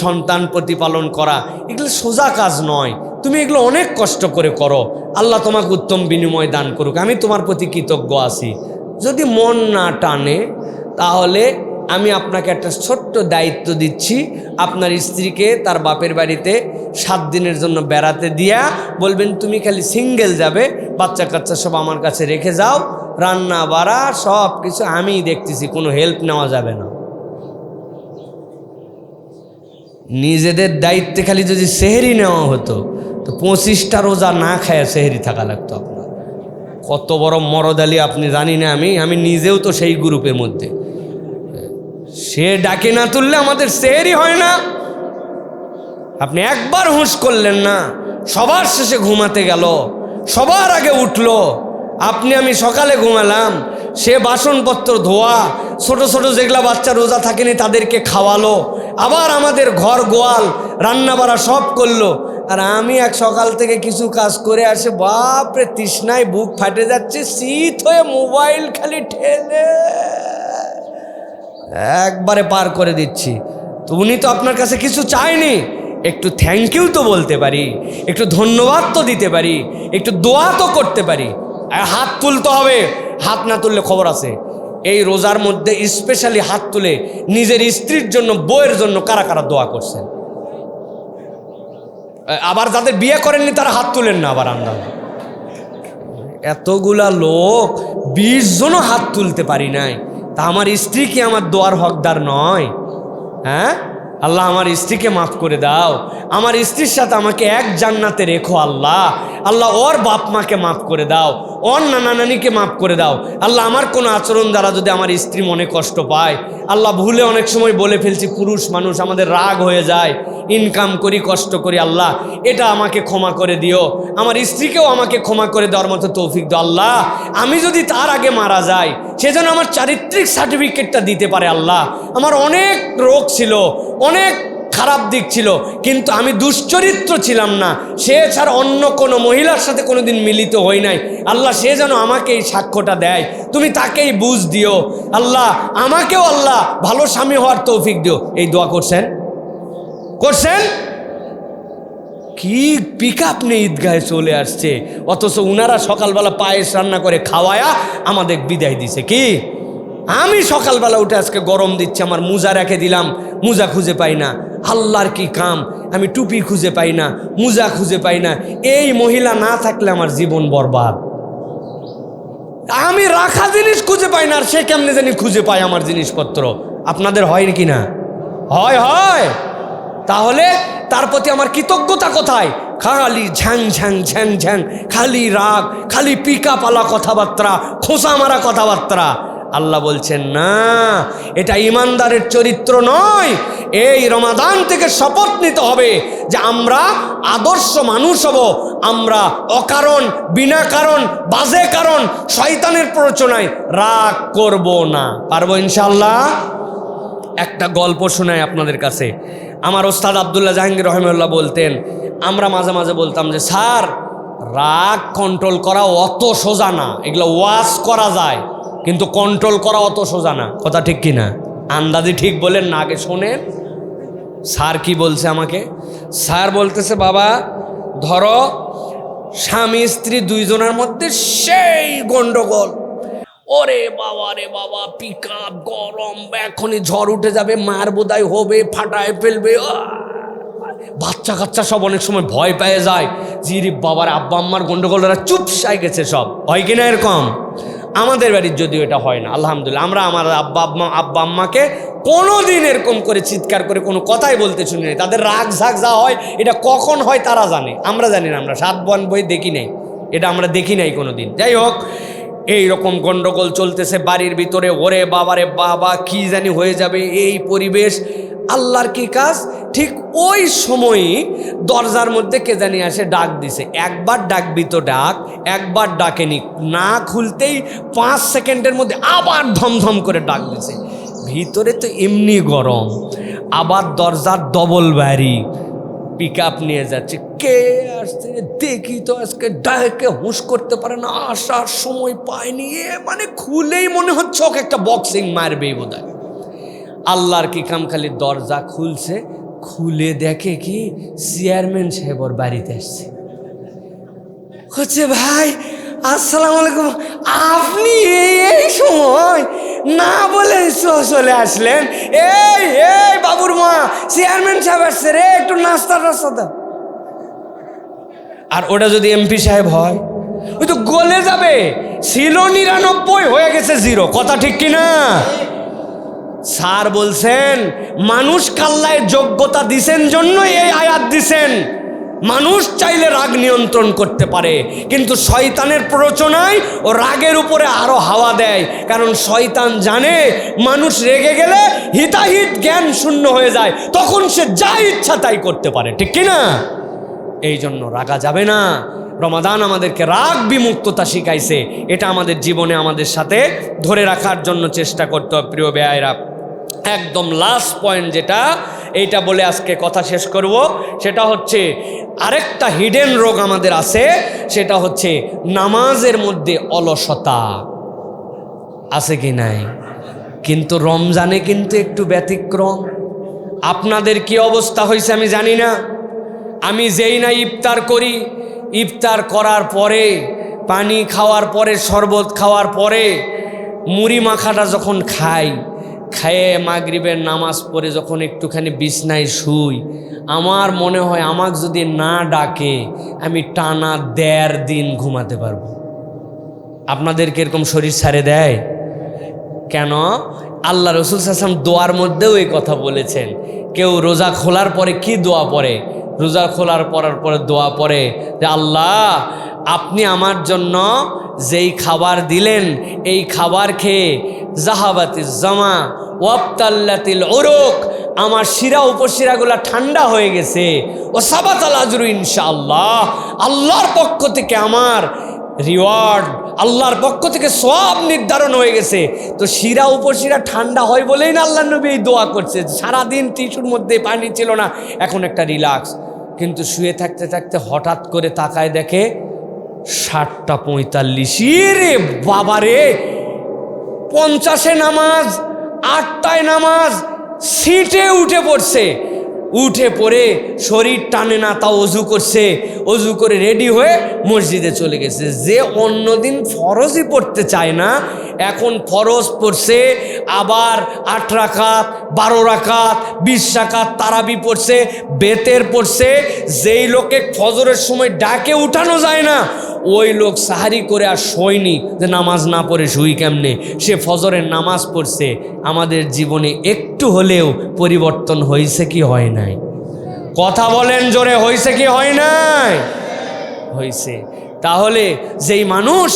সন্তান প্রতিপালন করা, এগুলো সোজা কাজ নয়, তুমি এগুলো অনেক কষ্ট করে করো, আল্লাহ তোমাকে উত্তম বিনিময় দান করুক, আমি তোমার প্রতি কৃতজ্ঞ আছি। যদি মন না টানে, তাহলে আমি আপনাকে একটা ছোট্ট দায়িত্ব দিচ্ছি, আপনার স্ত্রীকে তার বাপের বাড়িতে 7 দিনের জন্য বেড়াতে দিয়া বলবেন তুমি খালি সিঙ্গেল যাবে, বাচ্চা কাচ্চা সব আমার কাছে রেখে যাও, রান্না বাড়া সব কিছু আমিই দেখতেছি, কোনো হেল্প নেওয়া যাবে না। নিজেদের দায়িত্বে খালি যদি সেহরি নেওয়া হতো তো 25টা রোজা না খায় সেহরি থাকা লাগতো আপনার। কত বড় মরদালি আপনি জানি না, আমি নিজেও তো সেই গ্রুপের মধ্যে। সে ডাকে না তুললে আমাদের সেহরি হয় না। আপনি একবার হুঁশ করলেন না, সবার শেষে ঘুমাতে গেল, সবার আগে উঠলো, আপনি আমি সকালে ঘুমালাম, সে বাসনপত্র ধোয়া, ছোট ছোট যেগুলা বাচ্চা রোজা থাকেনি তাদেরকে খাওয়ালো, আবার আমাদের ঘর গোয়াল রান্না বাড়া সব করলো, আর আমি এক সকাল থেকে কিছু কাজ করে আসে বাপরে তৃষ্ণায় বুক ফাটে যাচ্ছে, শীত হয়ে মোবাইল খালি ঠেলে একবারে পার করে দিচ্ছি। তো উনি তো আপনার কাছে কিছু চায়নি, একটু থ্যাংক ইউ তো বলতে পারি, একটু ধন্যবাদ তো দিতে পারি, একটু দোয়া তো করতে পারি। হাত তুলতে হবে, হাত না তুললে খবর আছে। এই রোজার মধ্যে স্পেশালি হাত তুলে নিজের স্ত্রীর জন্য, বউয়ের জন্য কারা কারা দোয়া করছেন? আবার যাদের বিয়ে করেননি তারা হাত তুলেন না আবার। আমরা এতগুলা লোক 20 জনও হাত তুলতে পারি নাই, তা আমার স্ত্রী কি আমার দোয়ার হকদার নয়? হ্যাঁ, আল্লাহ আমার স্ত্রীকে মাফ করে দাও, আমার স্ত্রীর সাথে আমাকে এক জান্নাতে রেখো আল্লাহ। আল্লাহ ওর বাপ মাকে মাফ করে দাও, ওর নানা নানিকে মাফ করে দাও। আল্লাহ আমার কোনো আচরণ দ্বারা যদি আমার স্ত্রী মনে কষ্ট পায়, আল্লাহ ভুলে অনেক সময় বলে ফেলছি, পুরুষ মানুষ আমাদের রাগ হয়ে যায়, ইনকাম করি কষ্ট করি, আল্লাহ এটা আমাকে ক্ষমা করে দিও, আমার স্ত্রীকেও আমাকে ক্ষমা করে দেওয়ার মতো তৌফিক দাও আল্লাহ। আমি যদি তার আগে মারা যাই, সেজন্য আমার চারিত্রিক সার্টিফিকেটটা দিতে পারে আল্লাহ। আমার অনেক রোগ ছিল, অনেক খারাপ দিক ছিল, কিন্তু আমি দুশ্চরিত্র ছিলাম না, সে ছাড়া অন্য কোনো মহিলার সাথে কোনোদিন মিলিত হই নাই। আল্লাহ সে যেন আমাকে এই সাক্ষ্যটা দেয়, তুমি তাকেই বুঝ দিও আল্লাহ, আমাকেও আল্লাহ ভালো স্বামী হওয়ার তৌফিক দিও। এই দোয়া করছেন? কি পিকআপ নিয়ে ঈদগাহে চলে আসছে, অথচ উনারা সকালবেলা পায়েস রান্না করে খাওয়ায়া আমাদের বিদায় দিছে। কি আমি সকালবেলা উঠে আজকে গরম দিচ্ছে, আমার মোজা রেখে দিলাম, মোজা খুঁজে পাই না। আল্লাহর কি কাম, আমি টুপি খুঁজে পাই না, মোজা খুঁজে পাই না। এই মহিলা না থাকলে আমার জীবন বরবাদ। আমি রাখা জিনিস খুঁজে পাই না, আর সে কেমনে জানি খুঁজে পায় আমার জিনিসপত্র। আপনাদের হয় কি না? হয়। তাহলে তার প্রতি আমার কৃতজ্ঞতা কোথায়? খালি ঝ্যাং ঝ্যাং ঝ্যাং ঝ্যাং, খালি রাগ, খালি পিকা পালা কথাবার্তা, খোঁচা মারা কথাবার্তা। আল্লাহ বলছেন না, এটা ইমানদারের চরিত্র নয়। এই রমাদান থেকে শপথ নিতে হবে যে আমরা আদর্শ মানুষ হব। আমরা অকারণ, বিনা কারণ, বাজে কারণ, শয়তানের প্ররোচনায় রাগ করব না। পারবো ইনশাআল্লাহ। একটা গল্প শোনাই আপনাদের কাছে। আমার ওস্তাদ আব্দুল্লাহ জাহাঙ্গীর রহমাতুল্লাহ বলতেন, আমরা মাঝে মাঝে বলতাম যে স্যার, রাগ কন্ট্রোল করা অত সোজা না, এগুলো ওয়াশ করা যায়, কিন্তু কন্ট্রোল করা অত সোজা না। কথা ঠিক কিনা? আন্দাজি ঠিক বলেন না, আগে শোনেন স্যার কি বলছে আমাকে। স্যার বলতেছে, বাবা ধরো স্বামী স্ত্রী দুইজনের মধ্যে সেই গন্ডগোল, ওরে বাবা রে বাবা, পিক আপ গরম, এখনই ঝড় উঠে যাবে, মার বোধহয় হবে, ফাটায় ফেলবে। বাচ্চা কাচ্চা সব অনেক সময় ভয় পেয়ে যায়, জিরি বাবার আব্বা আম্মার গন্ডগোলরা চুপসাই গেছে সব। হয় কিনা এরকম? আমাদের বাড়ির যদিও এটা হয় না আলহামদুলিল্লাহ, আমরা আমার আব্বা আম্মাকে কোনো দিন এরকম করে চিৎকার করে কোনো কথাই বলতে শুনি নাই। তাদের রাগ ঝাগ যা হয় এটা কখন হয় তারা জানে, আমরা জানি না। আমরা 7 বন বই দেখি নাই, এটা আমরা দেখি নাই কোনো দিন। যাই হোক, এই রকম গন্ডগোল চলতেছে বাড়ির ভিতরে, ওরে বাবারে বাবা কি জানি হয়ে যাবে এই পরিবেশ। আল্লাহর কি কাজ, ঠিক ওই সময়ই দরজার মধ্যে কে জানি আসে ডাক দিছে। একবার ডাকবি তো ডাক, একবার ডাকেনি, না খুলতেই 5 সেকেন্ডের মধ্যে আবার ধমধম করে ডাক দিছে। ভিতরে তো এমনি গরম, আবার দরজার ডবল বাড়ি, পিক আপ নিয়ে যাচ্ছে। কে আসছে দেখি তো, আজকে ডাকে হুঁশ করতে পারে না, আসার সময় পায়নি, মানে খুলেই মনে হচ্ছে ওকে একটা বক্সিং মারবেই বোধহয়। আল্লাহর কি কাম, খালি দরজা খুলছে, খুলে দেখে কি চেয়ারম্যান সাহেব ওর বাড়িতে আসছে। হচ্ছে ভাই আসসালামু আলাইকুম, আপনি এই সময় না বলে চলে আসলেন? এই এই বাবুর মা, চেয়ারম্যান সাহেব আসছে রে, একটু নাস্তা টাস্তা দাও। আর ওটা যদি এমপি সাহেব হয়, ওই তো গলে যাবে। ছিল 99, হয়ে গেছে 0। কথা ঠিক কিনা? স্যার বলছেন মানুষ কাল্লায় যোগ্যতা দিছেন জন্যই এই আয়াত দিছেন। মানুষ চাইলে রাগ নিয়ন্ত্রণ করতে পারে, কিন্তু শয়তানের প্ররোচনায় ও রাগের উপরে আরো হাওয়া দেয়। কারণ শয়তান জানে মানুষ রেগে গেলে হিতাহিত জ্ঞান শূন্য হয়ে যায়, তখন সে যা ইচ্ছা তাই করতে পারে। ঠিক কিনা? এই জন্য রাগা যাবে না। রমাদান আমাদেরকে রাগ বিমুক্ততা শিখাইছে, এটা আমাদের জীবনে আমাদের সাথে ধরে রাখার জন্য চেষ্টা করতে হবে। প্রিয় ভাইরা, একদম লাস্ট পয়েন্ট যেটা, এইটা বলে আজকে কথা শেষ করব, সেটা হচ্ছে আরেকটা হিডেন রোগ আমাদের আছে, সেটা হচ্ছে নামাজের মধ্যে অলসতা। আছে কি নাই? কিন্তু রমজানে কিন্তু একটু ব্যতিক্রম। আপনাদের কি অবস্থা হয়েছে আমি জানি না। আমি যেই না ইফতার করি, ইফতার করার পরে, পানি খাওয়ার পরে, শরবত খাওয়ার পরে, মুড়ি মাখাটা যখন খাই, খেয়ে মাগরিবের নামাজ পড়ে যখন একটুখানি বিছনায় শুই, আমার মনে হয় আমাকে যদি না ডাকে আমি টানা 1.5 দিন ঘুমাতে পারবো। আপনাদেরকে এরকম শরীর ছাড়ে দেয় কেন? আল্লাহ রসুল সাল্লাল্লাহু আলাইহি ওয়াসাল্লাম দোয়ার মধ্যেও এই কথা বলেছেন। কেউ রোজা খোলার পরে কি দোয়া পড়ে? রোজা খোলার পরে দোয়া পড়ে যে আল্লাহ, আপনি আমার জন্য যেই খাবার দিলেন, এই খাবার খেয়ে জাহাবাতিল জামা ওয়াবতাল্লাতিল উরুক, আমার শিরা উপশিরাগুলা ঠান্ডা হয়ে গেছে, ও সাবাতাল আজরু ইনশাআল্লাহ, আল্লাহর পক্ষ থেকে আমার রিওয়ার্ড, আল্লাহর পক্ষ থেকে সওয়াব নির্ধারণ হয়ে গেছে। তো শিরা উপশিরা ঠান্ডা হয় বলেই না আল্লাহ নবী এই দোয়া করছে। সারাদিন টিস্যুর মধ্যে পানি ছিল না, এখন একটা রিল্যাক্স। কিন্তু শুয়ে থাকতে থাকতে হঠাৎ করে তাকায় দেখে 7:45। রে বাবারে, 50-এ নামাজ, 8টায় নামাজ, সিটে উঠে পড়ছে। উঠে পড়ে শরীর টানে না, তাও অজু করছে, অজু করে রেডি হয়ে মসজিদে চলে গেছে। যে অন্যদিন ফরজই পড়তে চায় না, এখন ফরজ পড়ছে, আবার 8 রাকাত, 12 রাকাত, 20 রাকাত তারাবি পড়ছে, বেতের পড়ছে। যেই লোকে ফজরের সময় ডাকে উঠানো যায় না, ওই লোক সাহারি করে আর শোয়নি যে নামাজ না পড়ে শুই কেমনে, সে ফজরের নামাজ পড়ছে। আমাদের জীবনে একটু হলেও পরিবর্তন হয়েছে কি হয় নাই? কথা বলেন জোরে, হয়েছে কি হয় নাই? হয়েছে। তাহলে যেই মানুষ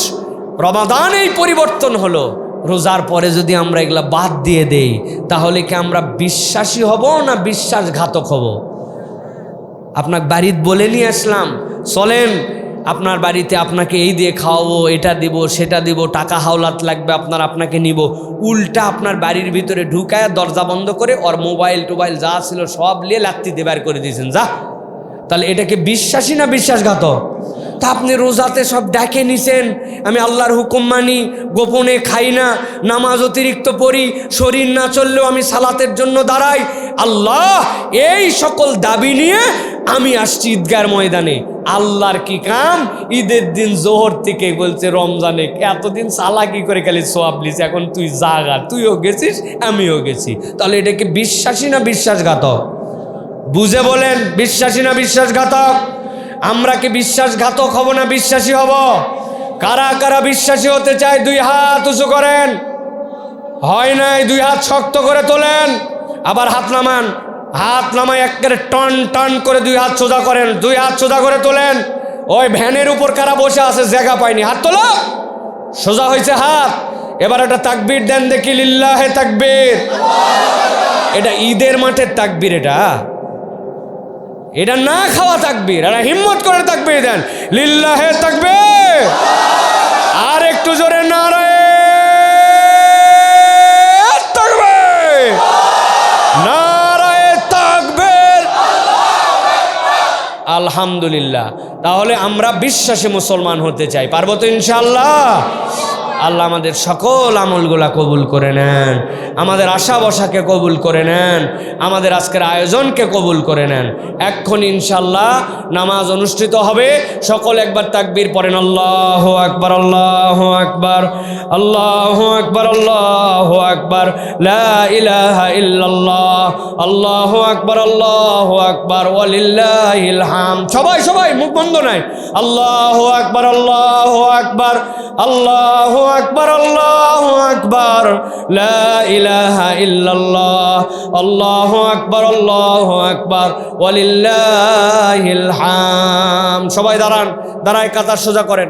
রমাদানেই পরিবর্তন হলো, রোজার পরে যদি আমরা এগুলা বাদ দিয়ে দেই তাহলে কি আমরা বিশ্বাসী হব না বিশ্বাসঘাতক হব? আপনার বাড়িতে বলে নিয়ে আসলাম, চলেন আপনার বাড়িতে আপনাকে এই দিয়ে খাওয়াবো, এটা দিব, সেটা দিব, টাকা হাওলাত লাগবে আপনাকে নিব, উল্টা আপনার বাড়ির ভিতরে ঢুকায় দরজা বন্ধ করে ওর মোবাইল টোবাইল যা ছিল সব নিয়ে লাত্তিতে বের করে দিয়েছেন। যা, তাহলে এটাকে বিশ্বাসী না বিশ্বাসঘাতক? তা আপনি রোজাতে সব ডাকে নিছেন, আমি আল্লাহর হুকুম মানি, গোপনে খাই না, নামাজ অতিরিক্ত পড়ি, শরীর না চললেও আমি সালাতের জন্য দাঁড়াই, আল্লাহ এই সকল দাবি নিয়ে আমি আসছি ঈদগার ময়দানে। আল্লাহর কি কাম, ঈদের দিন জোহর থেকে বলছে রমজানে এতদিন চালাকি করে খালি সোয়াব লিস, এখন তুই জাগা, তুইও গেছিস আমিও গেছি। তাহলে এটাকে বিশ্বাসী না বিশ্বাসঘাতক? বুঝে বলেন, বিশ্বাসী না বিশ্বাসঘাতক? আমরা কি বিশ্বাসঘাতক হব না বিশ্বাসী হব? কারা কারা বিশ্বাসী হতে চায় দুই হাত উঁচু করেন। হয় নাই, দুই হাত শক্ত করে তোলেন, আবার হাত নামান, হাত নামায় একেবারে টন টন করে দুই হাত সোজা করেন, দুই হাত সোজা করে তোলেন। ওই ভ্যানের উপর কারা বসে আছে জায়গা পায়নি, হাত তোলো, সোজা হয়েছে হাত। এবার একটা তাকবীর দেন দেখি, লিল্লাহে তাকবীর। এটা ঈদের মাঠের তাকবীর, এটা না খাওয়া তাকবীর। এটা হিম্মত করে তাকবীর দেন, লিল্লাহে তাকবীর। আর একটু জোরে নারায়ে তাকবীর, নারায়ে তাকবীর, আলহামদুলিল্লাহ। তাহলে আমরা বিশ্বাসী মুসলমান হতে চাই, পারবো তো ইনশাআল্লাহ? আল্লাহ আমাদের সকল আমলগুলা কবুল করে নেন, আমাদের আশা বসাকে কবুল করে নেন, আমাদের আজকের আয়োজনকে কবুল করে নেন। এখন ইনশাআল্লাহ নামাজ অনুষ্ঠিত হবে। সকল একবার তাকবীর পড়েন, আল্লাহু আকবার, আল্লাহু আকবার, আল্লাহু আকবার, আল্লাহু আকবার, লা ইলাহা ইল্লাল্লাহ, আল্লাহু আকবার, আল্লাহু আকবার, ওয়ালিল্লাহিল হামদ। সবাই সবাই মুখ বন্ধ নাই, আল্লাহু আকবার, আল্লাহু আকবার, আল্লাহু আকবার, আল্লাহু আকবার, লা ইলাহা ইল্লাল্লাহ, আল্লাহু আকবার, আল্লাহু আকবার, ওয়ালিল্লাহিল হামদ। সবাই দাঁড়ান, দাঁড়ায় কাতার সোজা করেন।